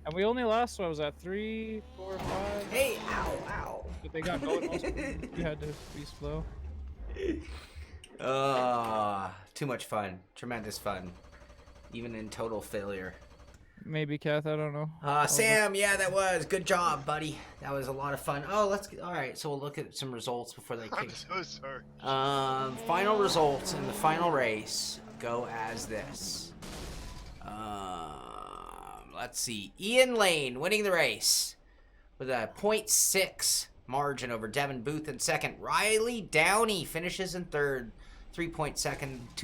S3: And we only lost, what was that, 3, 4, 5?
S1: Hey, ow.
S3: But they got going most of them. You had to be slow.
S1: Too much fun. Tremendous fun. Even in total failure.
S3: Maybe, Kath, I don't know.
S1: Sam, yeah, that was. Good job, buddy. That was a lot of fun. Oh, all right, so we'll look at some results before they
S9: I'm
S1: kick.
S9: so sorry.
S1: Final results in the final race go as this. Let's see. Ian Lane winning the race with a 0.6 margin over Devin Booth in second. Riley Downey finishes in third, 2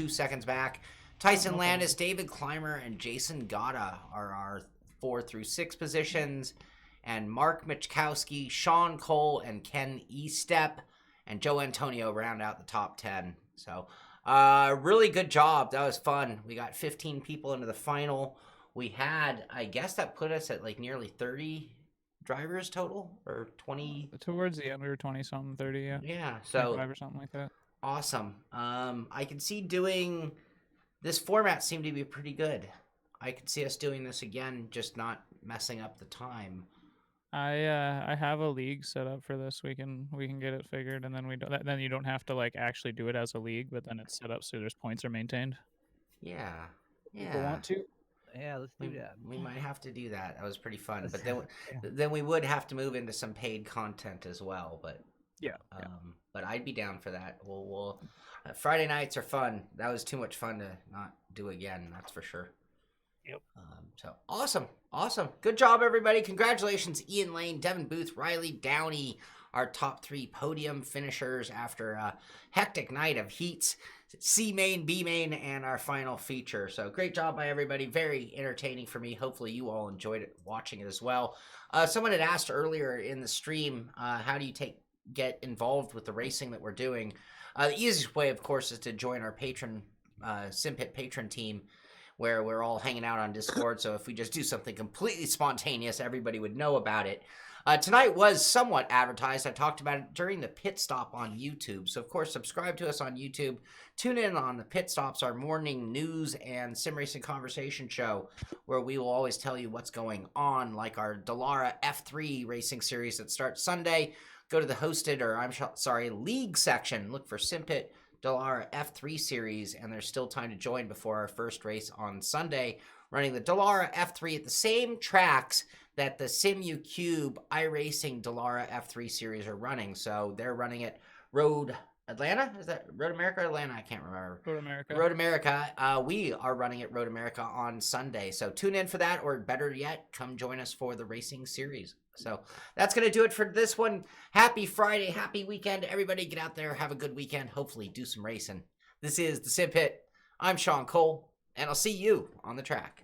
S1: seconds back. Tyson Landis, David Clymer, and Jason Gotta are our 4 through 6 positions. And Mark Michkowski, Sean Cole, and Ken Estep, and Joe Antonio round out the top 10. So, really good job. That was fun. We got 15 people into the final. We had, I guess that put us at like nearly 30 drivers total, or 20.
S3: Towards the end, we were 20-something, 30, yeah.
S1: Yeah, so
S3: 25 or something like that.
S1: Awesome. I can see doing this format seemed to be pretty good. I could see us doing this again, just not messing up the time.
S3: I have a league set up for this. We can get it figured, and then then you don't have to like actually do it as a league, but then it's set up so there's points are maintained.
S1: Yeah.
S3: People want to?
S10: Yeah, let's do that.
S1: We might have to do that. That was pretty fun. But then we would have to move into some paid content as well. But
S3: yeah.
S1: But I'd be down for that. We'll Friday nights are fun. That was too much fun to not do again. That's for sure.
S3: Yep.
S1: So awesome. Good job, everybody. Congratulations, Ian Lane, Devin Booth, Riley Downey, our top 3 podium finishers after a hectic night of heats. C main, B main, and our final feature. So great job by everybody. Very entertaining for me. Hopefully you all enjoyed it, watching it as well. Someone had asked earlier in the stream, how do you get involved with the racing that we're doing? The easiest way, of course, is to join our patron, Simpit patron team, where we're all hanging out on Discord. So if we just do something completely spontaneous, everybody would know about it. Tonight was somewhat advertised. I talked about it during the pit stop on YouTube. So, of course, subscribe to us on YouTube. Tune in on the pit stops, our morning news and sim racing conversation show, where we will always tell you what's going on, like our Dallara F3 racing series that starts Sunday. Go to the hosted, league section. Look for Simpit Dallara F3 series, and there's still time to join before our first race on Sunday, running the Dallara F3 at the same tracks that the Simu Cube iRacing Dallara F3 series are running. So they're running it Road Atlanta? Is that Road America or Atlanta? I can't remember.
S3: Road America.
S1: Road America. We are running at Road America on Sunday. So tune in for that, or better yet, come join us for the racing series. So that's going to do it for this one. Happy Friday. Happy weekend. Everybody get out there. Have a good weekend. Hopefully do some racing. This is the Simpit. I'm Sean Cole, and I'll see you on the track.